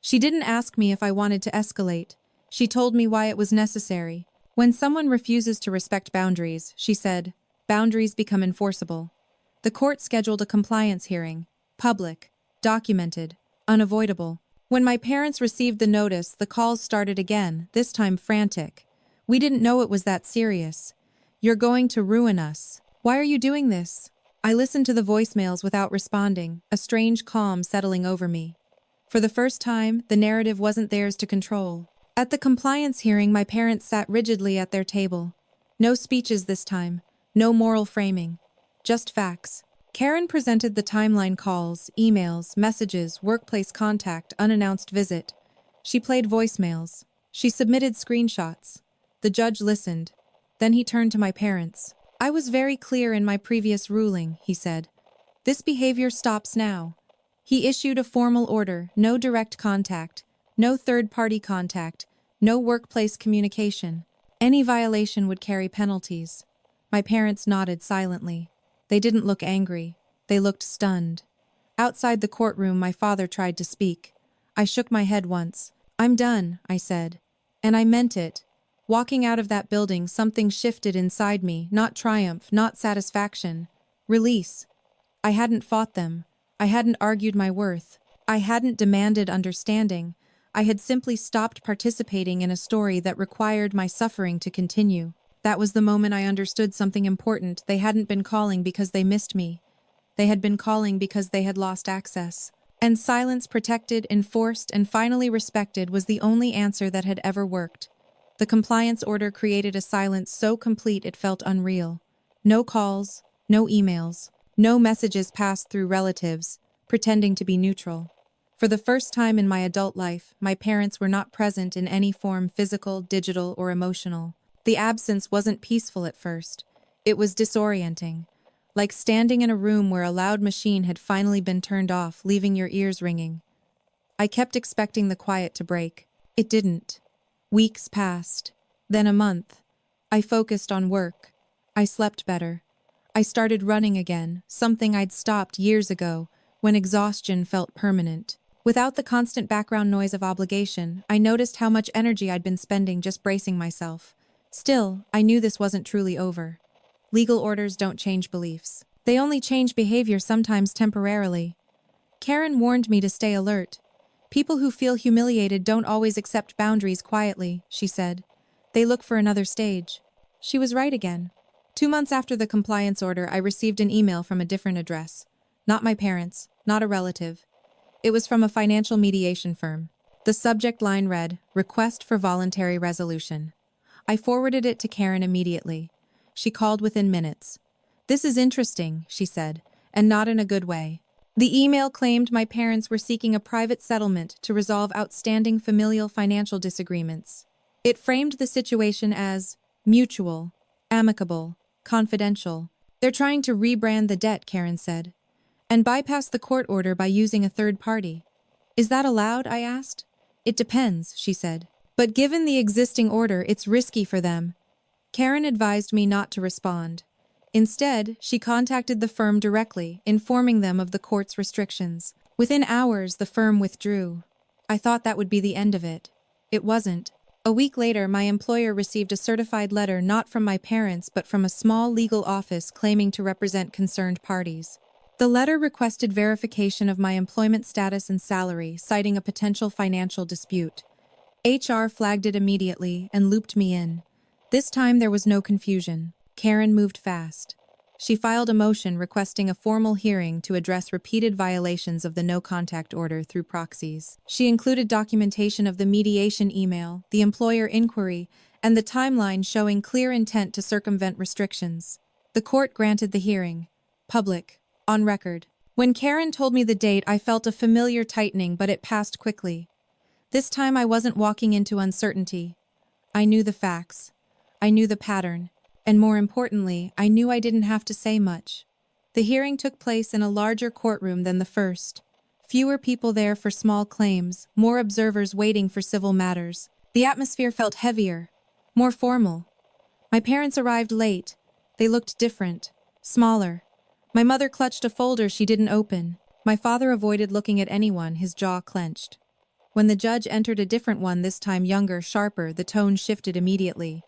S1: She didn't ask me if I wanted to escalate. She told me why it was necessary. When someone refuses to respect boundaries, she said, boundaries become enforceable. The court scheduled a compliance hearing. Public. Documented. Unavoidable. When my parents received the notice, the calls started again, this time frantic. We didn't know it was that serious. You're going to ruin us. Why are you doing this? I listened to the voicemails without responding, a strange calm settling over me. For the first time, the narrative wasn't theirs to control. At the compliance hearing, my parents sat rigidly at their table. No speeches this time. No moral framing. Just facts. Karen presented the timeline: calls, emails, messages, workplace contact, unannounced visit. She played voicemails. She submitted screenshots. The judge listened. Then he turned to my parents. I was very clear in my previous ruling, he said. This behavior stops now. He issued a formal order: no direct contact, no third-party contact, no workplace communication. Any violation would carry penalties. My parents nodded silently. They didn't look angry. They looked stunned. Outside the courtroom, my father tried to speak. I shook my head once. I'm done, I said. And I meant it. Walking out of that building, something shifted inside me, not triumph, not satisfaction. Release. I hadn't fought them. I hadn't argued my worth. I hadn't demanded understanding. I had simply stopped participating in a story that required my suffering to continue. That was the moment I understood something important. They hadn't been calling because they missed me. They had been calling because they had lost access. And silence, protected, enforced, and finally respected, was the only answer that had ever worked. The compliance order created a silence so complete it felt unreal. No calls, no emails, no messages passed through relatives, pretending to be neutral. For the first time in my adult life, my parents were not present in any form, physical, digital, or emotional. The absence wasn't peaceful at first. It was disorienting, like standing in a room where a loud machine had finally been turned off, leaving your ears ringing. I kept expecting the quiet to break. It didn't. Weeks passed. Then a month. I focused on work. I slept better. I started running again, something I'd stopped years ago, when exhaustion felt permanent. Without the constant background noise of obligation, I noticed how much energy I'd been spending just bracing myself. Still, I knew this wasn't truly over. Legal orders don't change beliefs. They only change behavior, sometimes temporarily. Karen warned me to stay alert. People who feel humiliated don't always accept boundaries quietly, she said. They look for another stage. She was right again. 2 months after the compliance order, I received an email from a different address. Not my parents, not a relative. It was from a financial mediation firm. The subject line read, "Request for voluntary resolution." I forwarded it to Karen immediately. She called within minutes. "This is interesting," she said, "and not in a good way." The email claimed my parents were seeking a private settlement to resolve outstanding familial financial disagreements. It framed the situation as mutual, amicable, confidential. They're trying to rebrand the debt, Karen said, and bypass the court order by using a third party. Is that allowed? I asked. It depends, she said. But given the existing order, it's risky for them. Karen advised me not to respond. Instead, she contacted the firm directly, informing them of the court's restrictions. Within hours, the firm withdrew. I thought that would be the end of it. It wasn't. A week later, my employer received a certified letter not from my parents but from a small legal office claiming to represent concerned parties. The letter requested verification of my employment status and salary, citing a potential financial dispute. HR flagged it immediately and looped me in. This time there was no confusion. Karen moved fast. She filed a motion requesting a formal hearing to address repeated violations of the no-contact order through proxies. She included documentation of the mediation email, the employer inquiry, and the timeline showing clear intent to circumvent restrictions. The court granted the hearing. Public. On record. When Karen told me the date, I felt a familiar tightening, but it passed quickly. This time I wasn't walking into uncertainty. I knew the facts. I knew the pattern. And more importantly, I knew I didn't have to say much. The hearing took place in a larger courtroom than the first. Fewer people there for small claims, more observers waiting for civil matters. The atmosphere felt heavier, more formal. My parents arrived late. They looked different, smaller. My mother clutched a folder she didn't open. My father avoided looking at anyone, his jaw clenched. When the judge entered a different one, this time younger, sharper, the tone shifted immediately.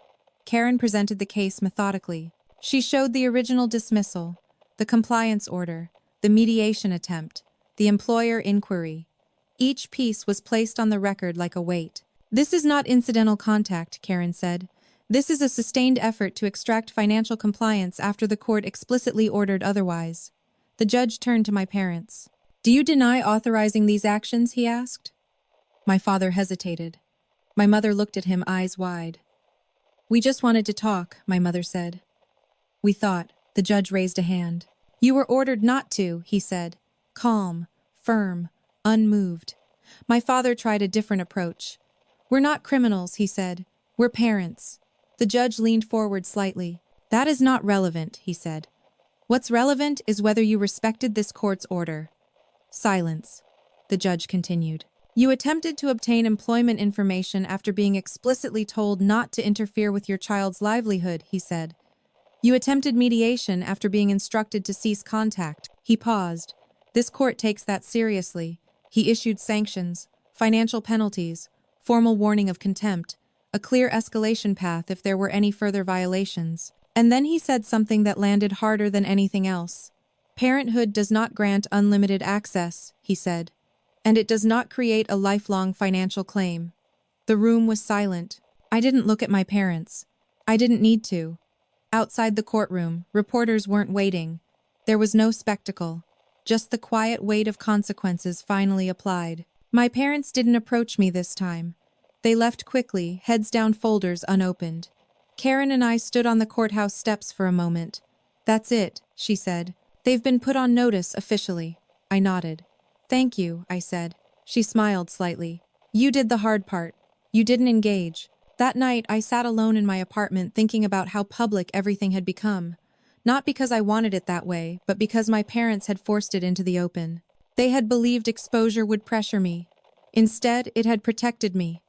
S1: Karen presented the case methodically. She showed the original dismissal, the compliance order, the mediation attempt, the employer inquiry. Each piece was placed on the record like a weight. "This is not incidental contact," Karen said. "This is a sustained effort to extract financial compliance after the court explicitly ordered otherwise." The judge turned to my parents. "Do you deny authorizing these actions?" he asked. My father hesitated. My mother looked at him, eyes wide. "We just wanted to talk," my mother said. "We thought." The judge raised a hand. "You were ordered not to," he said. Calm, firm, unmoved. My father tried a different approach. "We're not criminals," he said. "We're parents." The judge leaned forward slightly. "That is not relevant," he said. "What's relevant is whether you respected this court's order." Silence. The judge continued. "You attempted to obtain employment information after being explicitly told not to interfere with your child's livelihood," he said. "You attempted mediation after being instructed to cease contact." He paused. "This court takes that seriously." He issued sanctions, financial penalties, formal warning of contempt, a clear escalation path if there were any further violations. And then he said something that landed harder than anything else. "Parenthood does not grant unlimited access," he said. "And it does not create a lifelong financial claim." The room was silent. I didn't look at my parents. I didn't need to. Outside the courtroom, reporters weren't waiting. There was no spectacle, just the quiet weight of consequences finally applied. My parents didn't approach me this time. They left quickly, heads down, folders unopened. Karen and I stood on the courthouse steps for a moment. "That's it," she said. "They've been put on notice officially." I nodded. "Thank you," I said. She smiled slightly. "You did the hard part. You didn't engage." That night, I sat alone in my apartment thinking about how public everything had become. Not because I wanted it that way, but because my parents had forced it into the open. They had believed exposure would pressure me. Instead, it had protected me.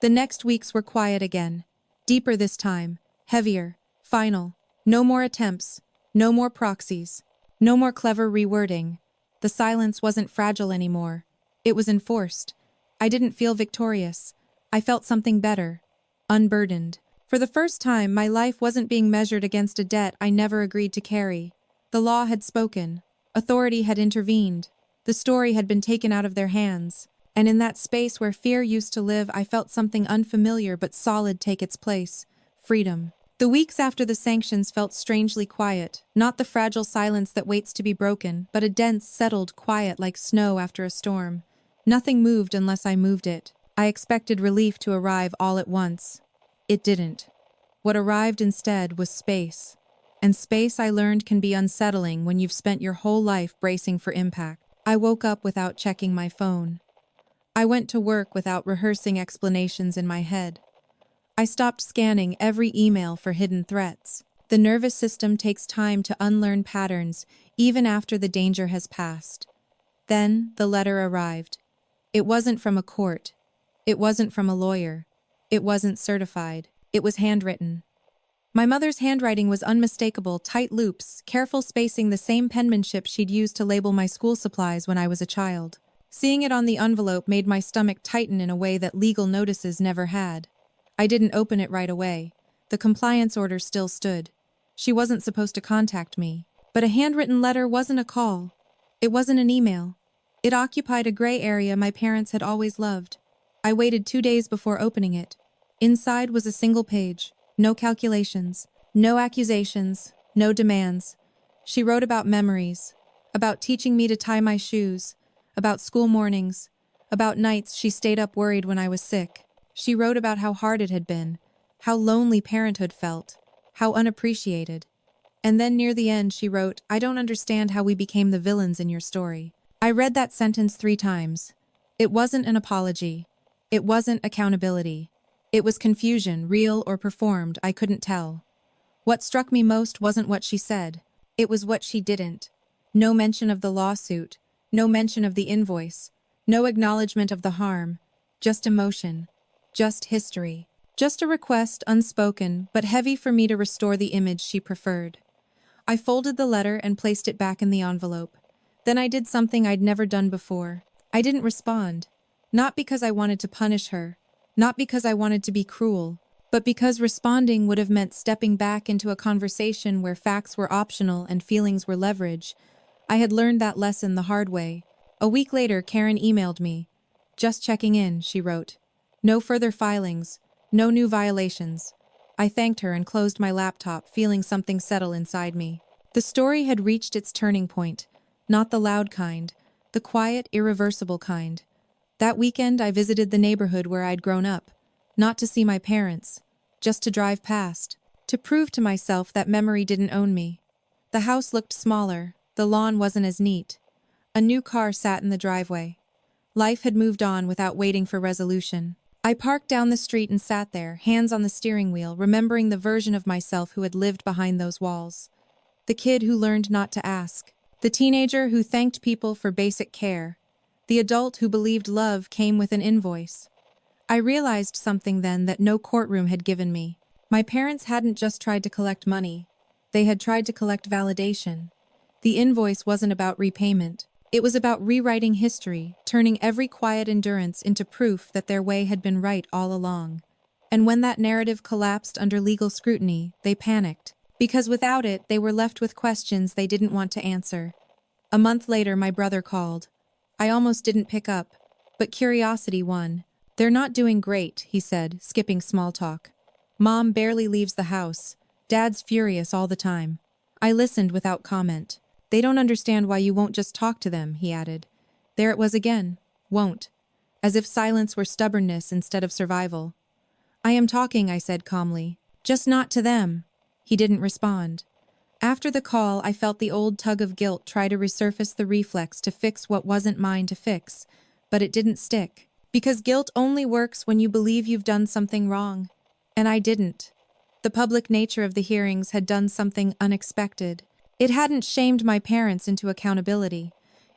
S1: The next weeks were quiet again. Deeper this time. Heavier. Final. No more attempts. No more proxies. No more clever rewording. The silence wasn't fragile anymore. It was enforced. I didn't feel victorious. I felt something better. Unburdened. For the first time, my life wasn't being measured against a debt I never agreed to carry. The law had spoken. Authority had intervened. The story had been taken out of their hands. And in that space where fear used to live, I felt something unfamiliar but solid take its place. Freedom. The weeks after the sanctions felt strangely quiet, not the fragile silence that waits to be broken, but a dense, settled quiet like snow after a storm. Nothing moved unless I moved it. I expected relief to arrive all at once. It didn't. What arrived instead was space. And space, I learned, can be unsettling when you've spent your whole life bracing for impact. I woke up without checking my phone. I went to work without rehearsing explanations in my head. I stopped scanning every email for hidden threats. The nervous system takes time to unlearn patterns, even after the danger has passed. Then the letter arrived. It wasn't from a court. It wasn't from a lawyer. It wasn't certified. It was handwritten. My mother's handwriting was unmistakable, tight loops, careful spacing, the same penmanship she'd used to label my school supplies when I was a child. Seeing it on the envelope made my stomach tighten in a way that legal notices never had. I didn't open it right away. The compliance order still stood. She wasn't supposed to contact me. But a handwritten letter wasn't a call. It wasn't an email. It occupied a gray area my parents had always loved. I waited 2 days before opening it. Inside was a single page. No calculations. No accusations. No demands. She wrote about memories, about teaching me to tie my shoes, about school mornings, about nights she stayed up worried when I was sick. She wrote about how hard it had been, how lonely parenthood felt, how unappreciated. And then near the end she wrote, "I don't understand how we became the villains in your story." I read that sentence 3 times. It wasn't an apology. It wasn't accountability. It was confusion, real or performed, I couldn't tell. What struck me most wasn't what she said. It was what she didn't. No mention of the lawsuit, no mention of the invoice, no acknowledgement of the harm, just emotion, just history, just a request unspoken but heavy for me to restore the image she preferred. I folded the letter and placed it back in the envelope. Then I did something I'd never done before. I didn't respond. Not because I wanted to punish her, not because I wanted to be cruel, but because responding would have meant stepping back into a conversation where facts were optional and feelings were leverage. I had learned that lesson the hard way. A week later, Karen emailed me. "Just checking in," she wrote. "No further filings, no new violations." I thanked her and closed my laptop, feeling something settle inside me. The story had reached its turning point, not the loud kind, the quiet, irreversible kind. That weekend, I visited the neighborhood where I'd grown up, not to see my parents, just to drive past, to prove to myself that memory didn't own me. The house looked smaller, the lawn wasn't as neat. A new car sat in the driveway. Life had moved on without waiting for resolution. I parked down the street and sat there, hands on the steering wheel, remembering the version of myself who had lived behind those walls. The kid who learned not to ask. The teenager who thanked people for basic care. The adult who believed love came with an invoice. I realized something then that no courtroom had given me. My parents hadn't just tried to collect money. They had tried to collect validation. The invoice wasn't about repayment. It was about rewriting history, turning every quiet endurance into proof that their way had been right all along. And when that narrative collapsed under legal scrutiny, they panicked. Because without it, they were left with questions they didn't want to answer. A month later, my brother called. I almost didn't pick up, but curiosity won. "They're not doing great," he said, skipping small talk. "Mom barely leaves the house. Dad's furious all the time." I listened without comment. "They don't understand why you won't just talk to them," he added. There it was again. Won't. As if silence were stubbornness instead of survival. "I am talking," I said calmly. "Just not to them." He didn't respond. After the call, I felt the old tug of guilt try to resurface, the reflex to fix what wasn't mine to fix. But it didn't stick. Because guilt only works when you believe you've done something wrong. And I didn't. The public nature of the hearings had done something unexpected. It hadn't shamed my parents into accountability.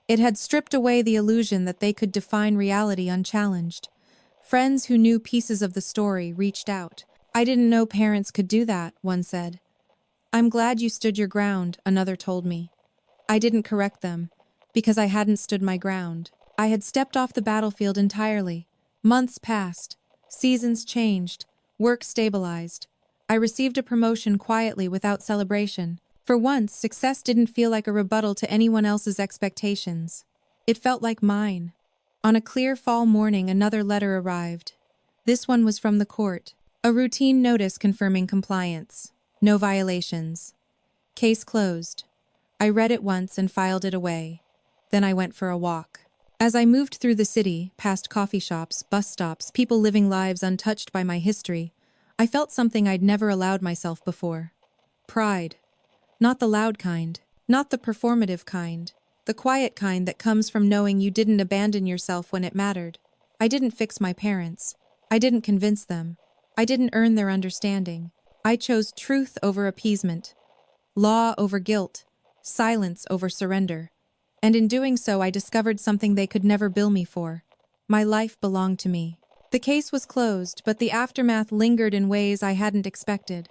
S1: It had stripped away the illusion that they could define reality unchallenged. Friends who knew pieces of the story reached out. "I didn't know parents could do that," one said. "I'm glad you stood your ground," another told me. I didn't correct them, because I hadn't stood my ground. I had stepped off the battlefield entirely. Months passed. Seasons changed. Work stabilized. I received a promotion quietly without celebration. For once, success didn't feel like a rebuttal to anyone else's expectations. It felt like mine. On a clear fall morning, another letter arrived. This one was from the court. A routine notice confirming compliance. No violations. Case closed. I read it once and filed it away. Then I went for a walk. As I moved through the city, past coffee shops, bus stops, people living lives untouched by my history, I felt something I'd never allowed myself before. Pride. Not the loud kind, not the performative kind, the quiet kind that comes from knowing you didn't abandon yourself when it mattered. I didn't fix my parents. I didn't convince them. I didn't earn their understanding. I chose truth over appeasement, law over guilt, silence over surrender. And in doing so, I discovered something they could never bill me for. My life belonged to me. The case was closed, but the aftermath lingered in ways I hadn't expected.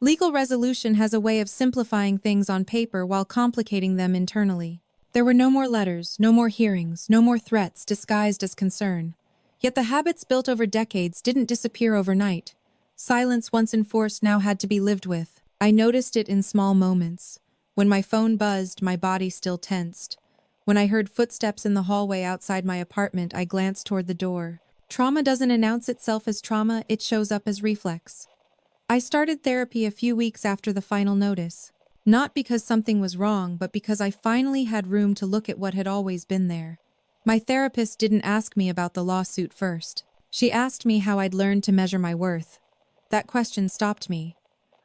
S1: Legal resolution has a way of simplifying things on paper while complicating them internally. There were no more letters, no more hearings, no more threats disguised as concern. Yet the habits built over decades didn't disappear overnight. Silence once enforced now had to be lived with. I noticed it in small moments. When my phone buzzed, my body still tensed. When I heard footsteps in the hallway outside my apartment, I glanced toward the door. Trauma doesn't announce itself as trauma, it shows up as reflex. I started therapy a few weeks after the final notice. Not because something was wrong, but because I finally had room to look at what had always been there. My therapist didn't ask me about the lawsuit first. She asked me how I'd learned to measure my worth. That question stopped me.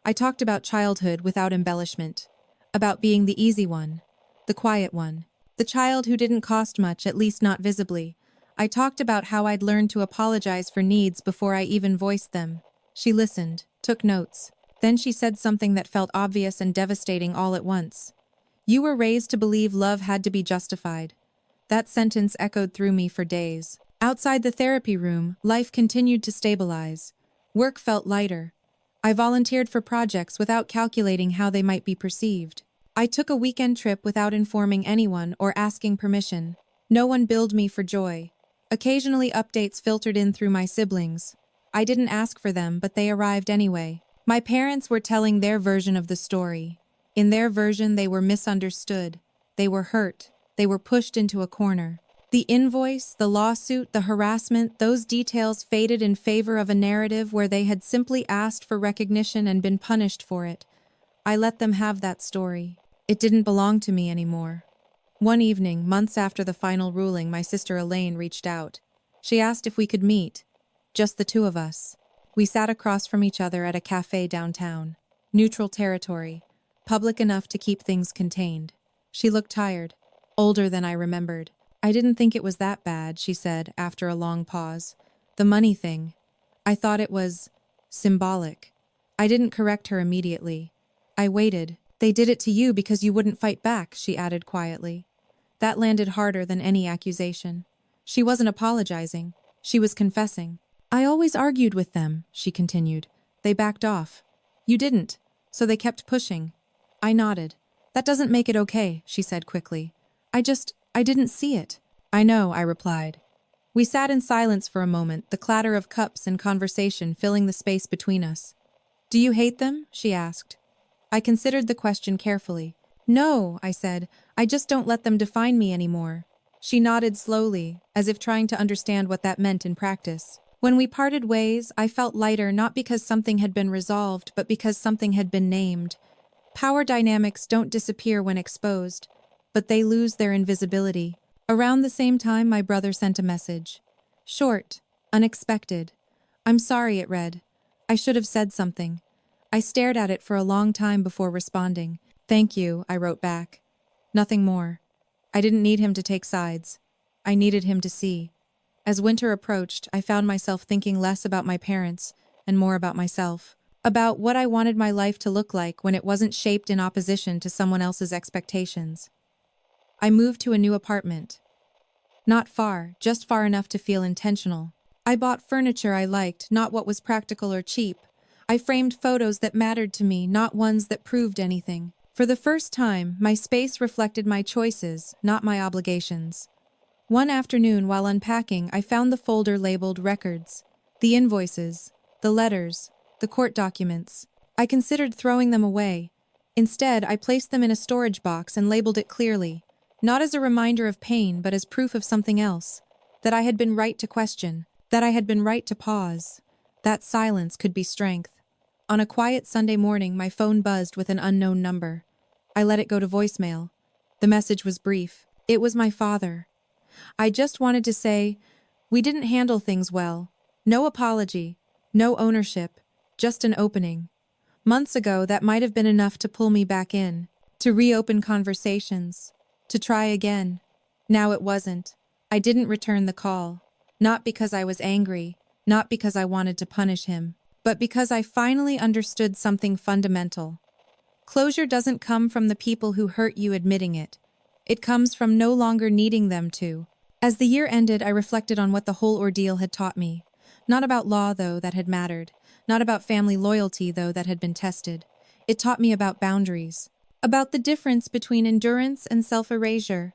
S1: I talked about childhood without embellishment. About being the easy one. The quiet one. The child who didn't cost much, at least not visibly. I talked about how I'd learned to apologize for needs before I even voiced them. She listened, took notes. Then she said something that felt obvious and devastating all at once. You were raised to believe love had to be justified. That sentence echoed through me for days. Outside the therapy room, life continued to stabilize. Work felt lighter. I volunteered for projects without calculating how they might be perceived. I took a weekend trip without informing anyone or asking permission. No one billed me for joy. Occasionally updates filtered in through my siblings. I didn't ask for them, but they arrived anyway. My parents were telling their version of the story. In their version, they were misunderstood. They were hurt. They were pushed into a corner. The invoice, the lawsuit, the harassment, those details faded in favor of a narrative where they had simply asked for recognition and been punished for it. I let them have that story. It didn't belong to me anymore. One evening, months after the final ruling, my sister Elaine reached out. She asked if we could meet. Just the two of us. We sat across from each other at a cafe downtown. Neutral territory. Public enough to keep things contained. She looked tired. Older than I remembered. I didn't think it was that bad, she said after a long pause. The money thing. I thought it was symbolic. I didn't correct her immediately. I waited. They did it to you because you wouldn't fight back, she added quietly. That landed harder than any accusation. She wasn't apologizing. She was confessing. I always argued with them, she continued. They backed off. You didn't, so they kept pushing. I nodded. That doesn't make it okay, she said quickly. I didn't see it. I know, I replied. We sat in silence for a moment, the clatter of cups and conversation filling the space between us. Do you hate them? She asked. I considered the question carefully. No, I said. I just don't let them define me anymore. She nodded slowly, as if trying to understand what that meant in practice. When we parted ways, I felt lighter not because something had been resolved, but because something had been named. Power dynamics don't disappear when exposed, but they lose their invisibility. Around the same time, my brother sent a message. Short, unexpected. I'm sorry, it read. I should have said something. I stared at it for a long time before responding. Thank you, I wrote back. Nothing more. I didn't need him to take sides. I needed him to see. As winter approached, I found myself thinking less about my parents and more about myself. About what I wanted my life to look like when it wasn't shaped in opposition to someone else's expectations. I moved to a new apartment. Not far, just far enough to feel intentional. I bought furniture I liked, not what was practical or cheap. I framed photos that mattered to me, not ones that proved anything. For the first time, my space reflected my choices, not my obligations. One afternoon, while unpacking, I found the folder labeled Records. The invoices, the letters, the court documents. I considered throwing them away. Instead, I placed them in a storage box and labeled it clearly. Not as a reminder of pain, but as proof of something else. That I had been right to question. That I had been right to pause. That silence could be strength. On a quiet Sunday morning, my phone buzzed with an unknown number. I let it go to voicemail. The message was brief. It was my father. I just wanted to say, we didn't handle things well. No apology. No ownership. Just an opening. Months ago, that might have been enough to pull me back in. To reopen conversations. To try again. Now it wasn't. I didn't return the call. Not because I was angry. Not because I wanted to punish him. But because I finally understood something fundamental. Closure doesn't come from the people who hurt you admitting it. It comes from no longer needing them to. As the year ended, I reflected on what the whole ordeal had taught me. Not about law, though, that had mattered. Not about family loyalty, though, that had been tested. It taught me about boundaries. About the difference between endurance and self-erasure.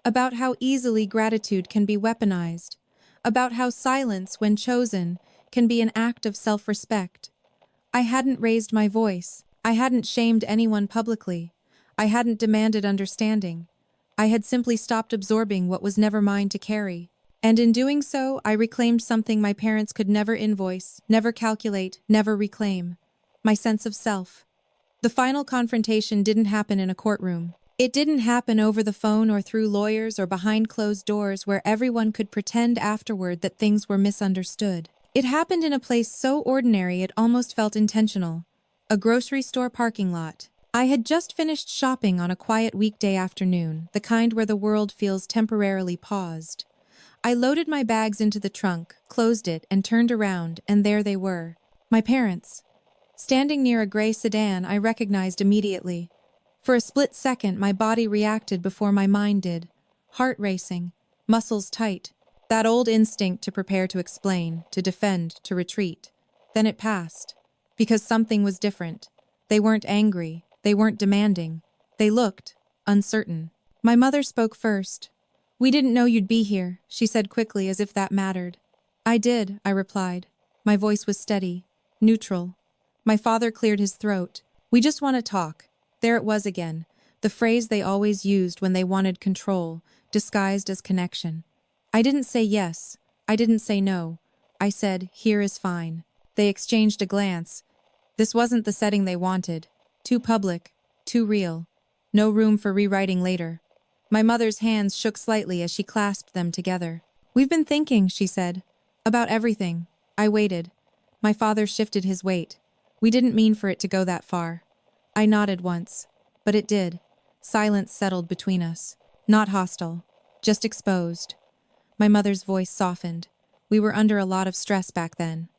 S1: About how easily gratitude can be weaponized. About how silence, when chosen, can be an act of self-respect. I hadn't raised my voice. I hadn't shamed anyone publicly. I hadn't demanded understanding. I had simply stopped absorbing what was never mine to carry. And in doing so, I reclaimed something my parents could never invoice, never calculate, never reclaim. My sense of self. The final confrontation didn't happen in a courtroom. It didn't happen over the phone or through lawyers or behind closed doors where everyone could pretend afterward that things were misunderstood. It happened in a place so ordinary it almost felt intentional. A grocery store parking lot. I had just finished shopping on a quiet weekday afternoon, the kind where the world feels temporarily paused. I loaded my bags into the trunk, closed it, and turned around, and there they were. My parents. Standing near a gray sedan I recognized immediately. For a split second, my body reacted before my mind did. Heart racing, muscles tight. That old instinct to prepare to explain, to defend, to retreat. Then it passed. Because something was different. They weren't angry. They weren't demanding. They looked uncertain. My mother spoke first. "We didn't know you'd be here," she said quickly as if that mattered. "I did," I replied. My voice was steady, neutral. My father cleared his throat. "We just want to talk." There it was again, the phrase they always used when they wanted control, disguised as connection. I didn't say yes. I didn't say no. I said, "Here is fine." They exchanged a glance. This wasn't the setting they wanted. Too public, too real. No room for rewriting later. My mother's hands shook slightly as she clasped them together. "We've been thinking," she said. "About everything." I waited. My father shifted his weight. "We didn't mean for it to go that far." I nodded once. But it did. Silence settled between us. Not hostile. Just exposed. My mother's voice softened. We were under a lot of stress back then.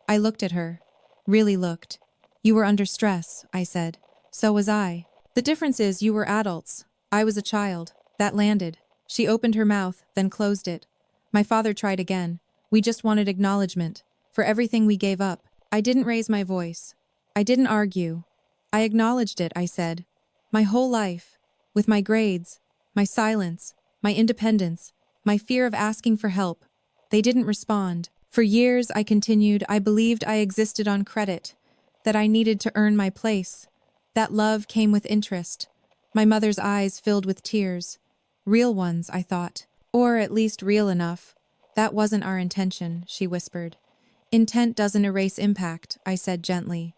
S1: I looked at her. Really looked. "You were under stress," I said. "So was I. The difference is you were adults. I was a child." That landed. She opened her mouth, then closed it. My father tried again. "We just wanted acknowledgement. For everything we gave up." I didn't raise my voice. I didn't argue. I acknowledged it, I said. My whole life. With my grades, my silence, my independence, my fear of asking for help. They didn't respond. For years, I continued, I believed I existed on credit, that I needed to earn my place. That love came with interest. My mother's eyes filled with tears. Real ones, I thought. Or at least real enough. "That wasn't our intention," she whispered. "Intent doesn't erase impact," I said gently.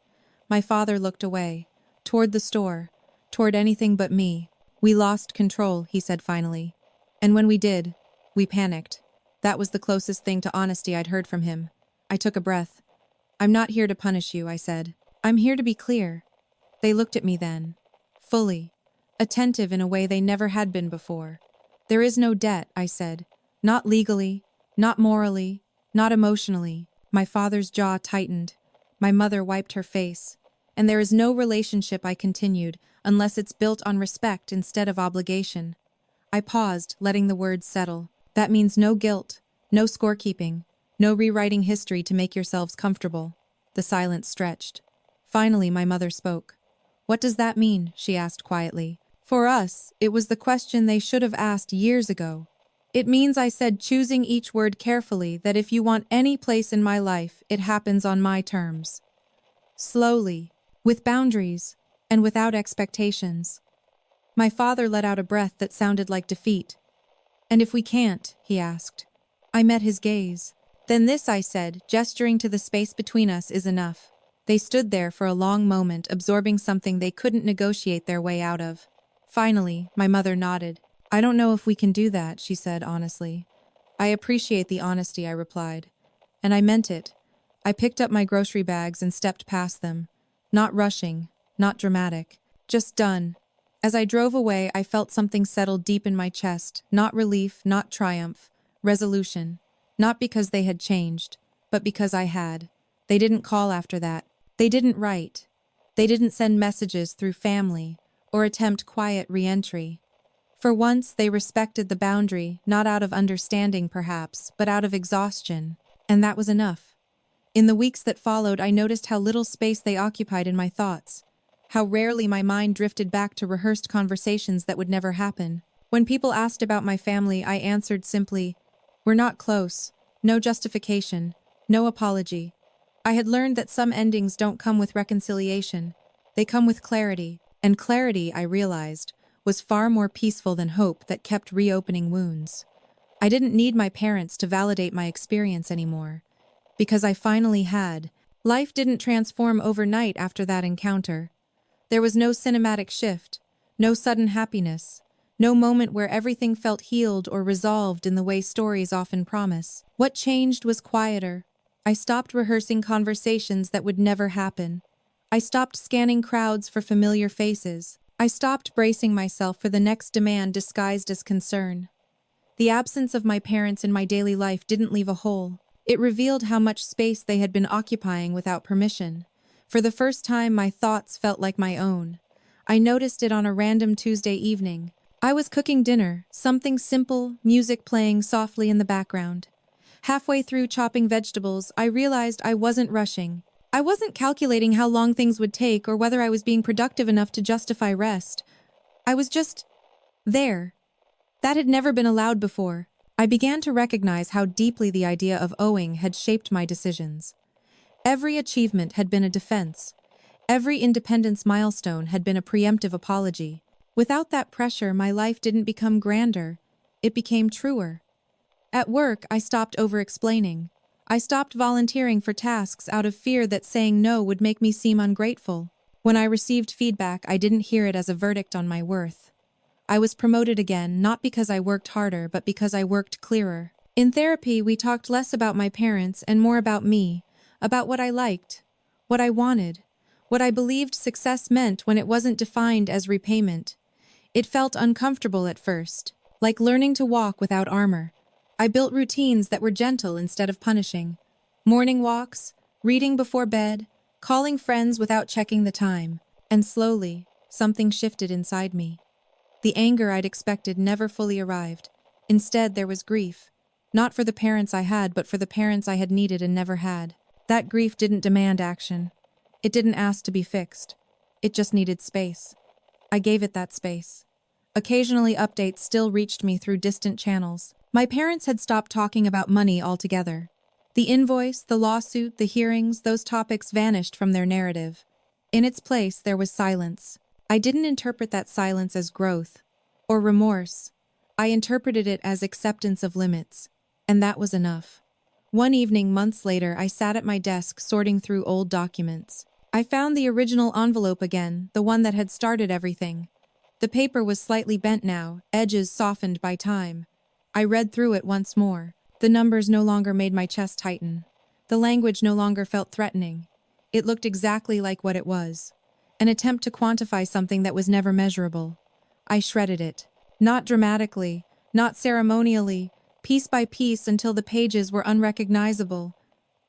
S1: My father looked away. Toward the store. Toward anything but me. "We lost control," he said finally. "And when we did, we panicked." That was the closest thing to honesty I'd heard from him. I took a breath. "I'm not here to punish you," I said. "I'm here to be clear." They looked at me then. Fully. Attentive in a way they never had been before. "There is no debt," I said. "Not legally, not morally, not emotionally." My father's jaw tightened. My mother wiped her face. "And there is no relationship," I continued, "unless it's built on respect instead of obligation." I paused, letting the words settle. "That means no guilt, no scorekeeping, no rewriting history to make yourselves comfortable." The silence stretched. Finally, my mother spoke. "What does that mean?" she asked quietly. For us, it was the question they should have asked years ago. "It means," I said, choosing each word carefully, "that if you want any place in my life, it happens on my terms. Slowly, with boundaries, and without expectations." My father let out a breath that sounded like defeat. "And if we can't?" he asked. I met his gaze. "Then this," I said, gesturing to the space between us, "is enough." They stood there for a long moment, absorbing something they couldn't negotiate their way out of. Finally, my mother nodded. "I don't know if we can do that," she said honestly. "I appreciate the honesty," I replied. And I meant it. I picked up my grocery bags and stepped past them. Not rushing, not dramatic. Just done. As I drove away, I felt something settle deep in my chest. Not relief, not triumph. Resolution. Not because they had changed, but because I had. They didn't call after that. They didn't write. They didn't send messages through family or attempt quiet re-entry. For once, they respected the boundary, not out of understanding perhaps, but out of exhaustion. And that was enough. In the weeks that followed, I noticed how little space they occupied in my thoughts. How rarely my mind drifted back to rehearsed conversations that would never happen. When people asked about my family, I answered simply, "We're not close." No justification, no apology. I had learned that some endings don't come with reconciliation. They come with clarity. And clarity, I realized, was far more peaceful than hope that kept reopening wounds. I didn't need my parents to validate my experience anymore. Because I finally had. Life didn't transform overnight after that encounter. There was no cinematic shift, no sudden happiness, no moment where everything felt healed or resolved in the way stories often promise. What changed was quieter. I stopped rehearsing conversations that would never happen. I stopped scanning crowds for familiar faces. I stopped bracing myself for the next demand disguised as concern. The absence of my parents in my daily life didn't leave a hole. It revealed how much space they had been occupying without permission. For the first time, my thoughts felt like my own. I noticed it on a random Tuesday evening. I was cooking dinner, something simple, music playing softly in the background. Halfway through chopping vegetables, I realized I wasn't rushing. I wasn't calculating how long things would take or whether I was being productive enough to justify rest. I was just there. That had never been allowed before. I began to recognize how deeply the idea of owing had shaped my decisions. Every achievement had been a defense. Every independence milestone had been a preemptive apology. Without that pressure, my life didn't become grander. It became truer. At work, I stopped over-explaining. I stopped volunteering for tasks out of fear that saying no would make me seem ungrateful. When I received feedback, I didn't hear it as a verdict on my worth. I was promoted again, not because I worked harder, but because I worked clearer. In therapy, we talked less about my parents and more about me, about what I liked, what I wanted, what I believed success meant when it wasn't defined as repayment. It felt uncomfortable at first, like learning to walk without armor. I built routines that were gentle instead of punishing. Morning walks, reading before bed, calling friends without checking the time. And slowly, something shifted inside me. The anger I'd expected never fully arrived. Instead, there was grief. Not for the parents I had, but for the parents I had needed and never had. That grief didn't demand action. It didn't ask to be fixed. It just needed space. I gave it that space. Occasionally, updates still reached me through distant channels. My parents had stopped talking about money altogether. The invoice, the lawsuit, the hearings, those topics vanished from their narrative. In its place, there was silence. I didn't interpret that silence as growth or remorse. I interpreted it as acceptance of limits, and that was enough. One evening, months later, I sat at my desk sorting through old documents. I found the original envelope again, the one that had started everything. The paper was slightly bent now, edges softened by time. I read through it once more. The numbers no longer made my chest tighten. The language no longer felt threatening. It looked exactly like what it was. An attempt to quantify something that was never measurable. I shredded it. Not dramatically, not ceremonially, piece by piece until the pages were unrecognizable.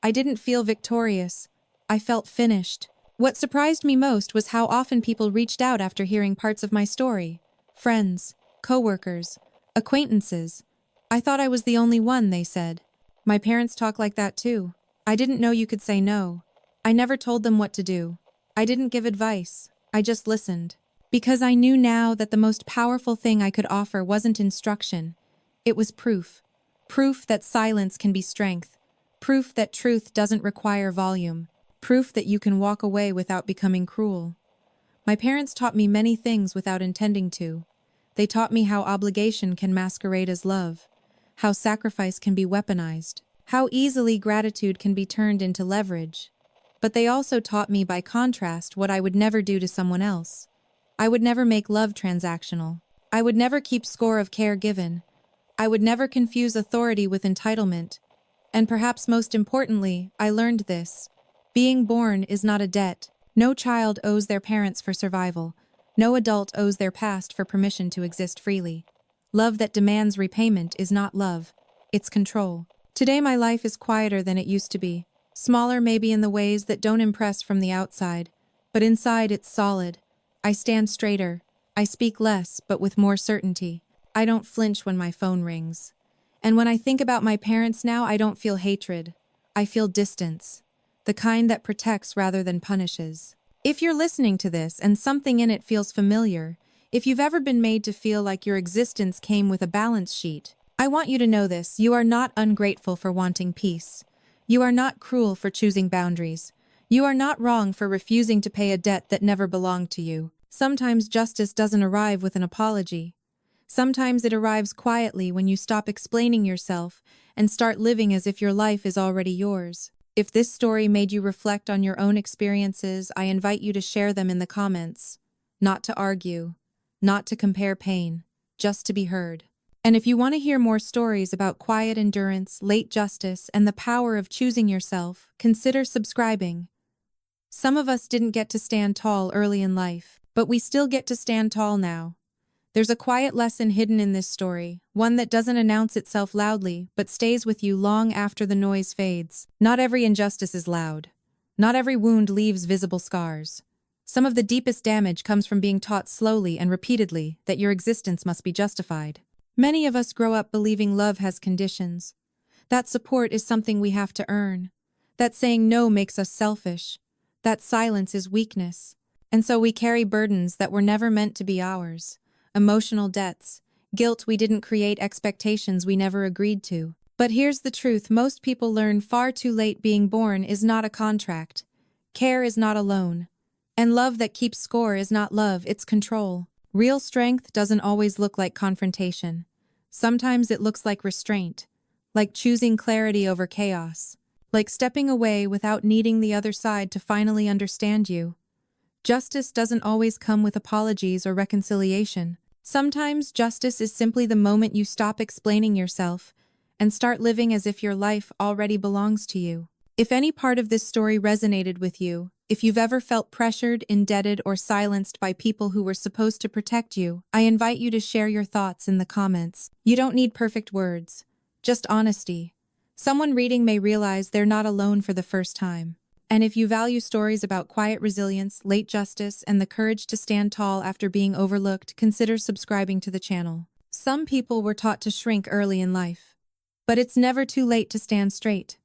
S1: I didn't feel victorious. I felt finished. What surprised me most was how often people reached out after hearing parts of my story. Friends, coworkers, acquaintances. I thought I was the only one, they said. My parents talk like that too. I didn't know you could say no. I never told them what to do. I didn't give advice. I just listened. Because I knew now that the most powerful thing I could offer wasn't instruction. It was proof. Proof that silence can be strength. Proof that truth doesn't require volume. Proof that you can walk away without becoming cruel. My parents taught me many things without intending to. They taught me how obligation can masquerade as love, how sacrifice can be weaponized, how easily gratitude can be turned into leverage. But they also taught me by contrast what I would never do to someone else. I would never make love transactional. I would never keep score of care given. I would never confuse authority with entitlement. And perhaps most importantly, I learned this. Being born is not a debt. No child owes their parents for survival. No adult owes their past for permission to exist freely. Love that demands repayment is not love. It's control. Today my life is quieter than it used to be. Smaller maybe in the ways that don't impress from the outside, but inside it's solid. I stand straighter. I speak less, but with more certainty. I don't flinch when my phone rings. And when I think about my parents now, I don't feel hatred. I feel distance. The kind that protects rather than punishes. If you're listening to this and something in it feels familiar, if you've ever been made to feel like your existence came with a balance sheet, I want you to know this: you are not ungrateful for wanting peace. You are not cruel for choosing boundaries. You are not wrong for refusing to pay a debt that never belonged to you. Sometimes justice doesn't arrive with an apology. Sometimes it arrives quietly when you stop explaining yourself and start living as if your life is already yours. If this story made you reflect on your own experiences, I invite you to share them in the comments. Not to argue, not to compare pain, just to be heard. And if you want to hear more stories about quiet endurance, late justice, and the power of choosing yourself, consider subscribing. Some of us didn't get to stand tall early in life, but we still get to stand tall now. There's a quiet lesson hidden in this story, one that doesn't announce itself loudly, but stays with you long after the noise fades. Not every injustice is loud. Not every wound leaves visible scars. Some of the deepest damage comes from being taught slowly and repeatedly that your existence must be justified. Many of us grow up believing love has conditions. That support is something we have to earn. That saying no makes us selfish. That silence is weakness. And so we carry burdens that were never meant to be ours. Emotional debts, guilt we didn't create, expectations we never agreed to. But here's the truth, most people learn far too late being born is not a contract. Care is not a loan. And love that keeps score is not love, it's control. Real strength doesn't always look like confrontation. Sometimes it looks like restraint, like choosing clarity over chaos, like stepping away without needing the other side to finally understand you. Justice doesn't always come with apologies or reconciliation. Sometimes justice is simply the moment you stop explaining yourself and start living as if your life already belongs to you. If any part of this story resonated with you, if you've ever felt pressured, indebted, or silenced by people who were supposed to protect you, I invite you to share your thoughts in the comments. You don't need perfect words, just honesty. Someone reading may realize they're not alone for the first time. And if you value stories about quiet resilience, late justice, and the courage to stand tall after being overlooked, consider subscribing to the channel. Some people were taught to shrink early in life. But it's never too late to stand straight.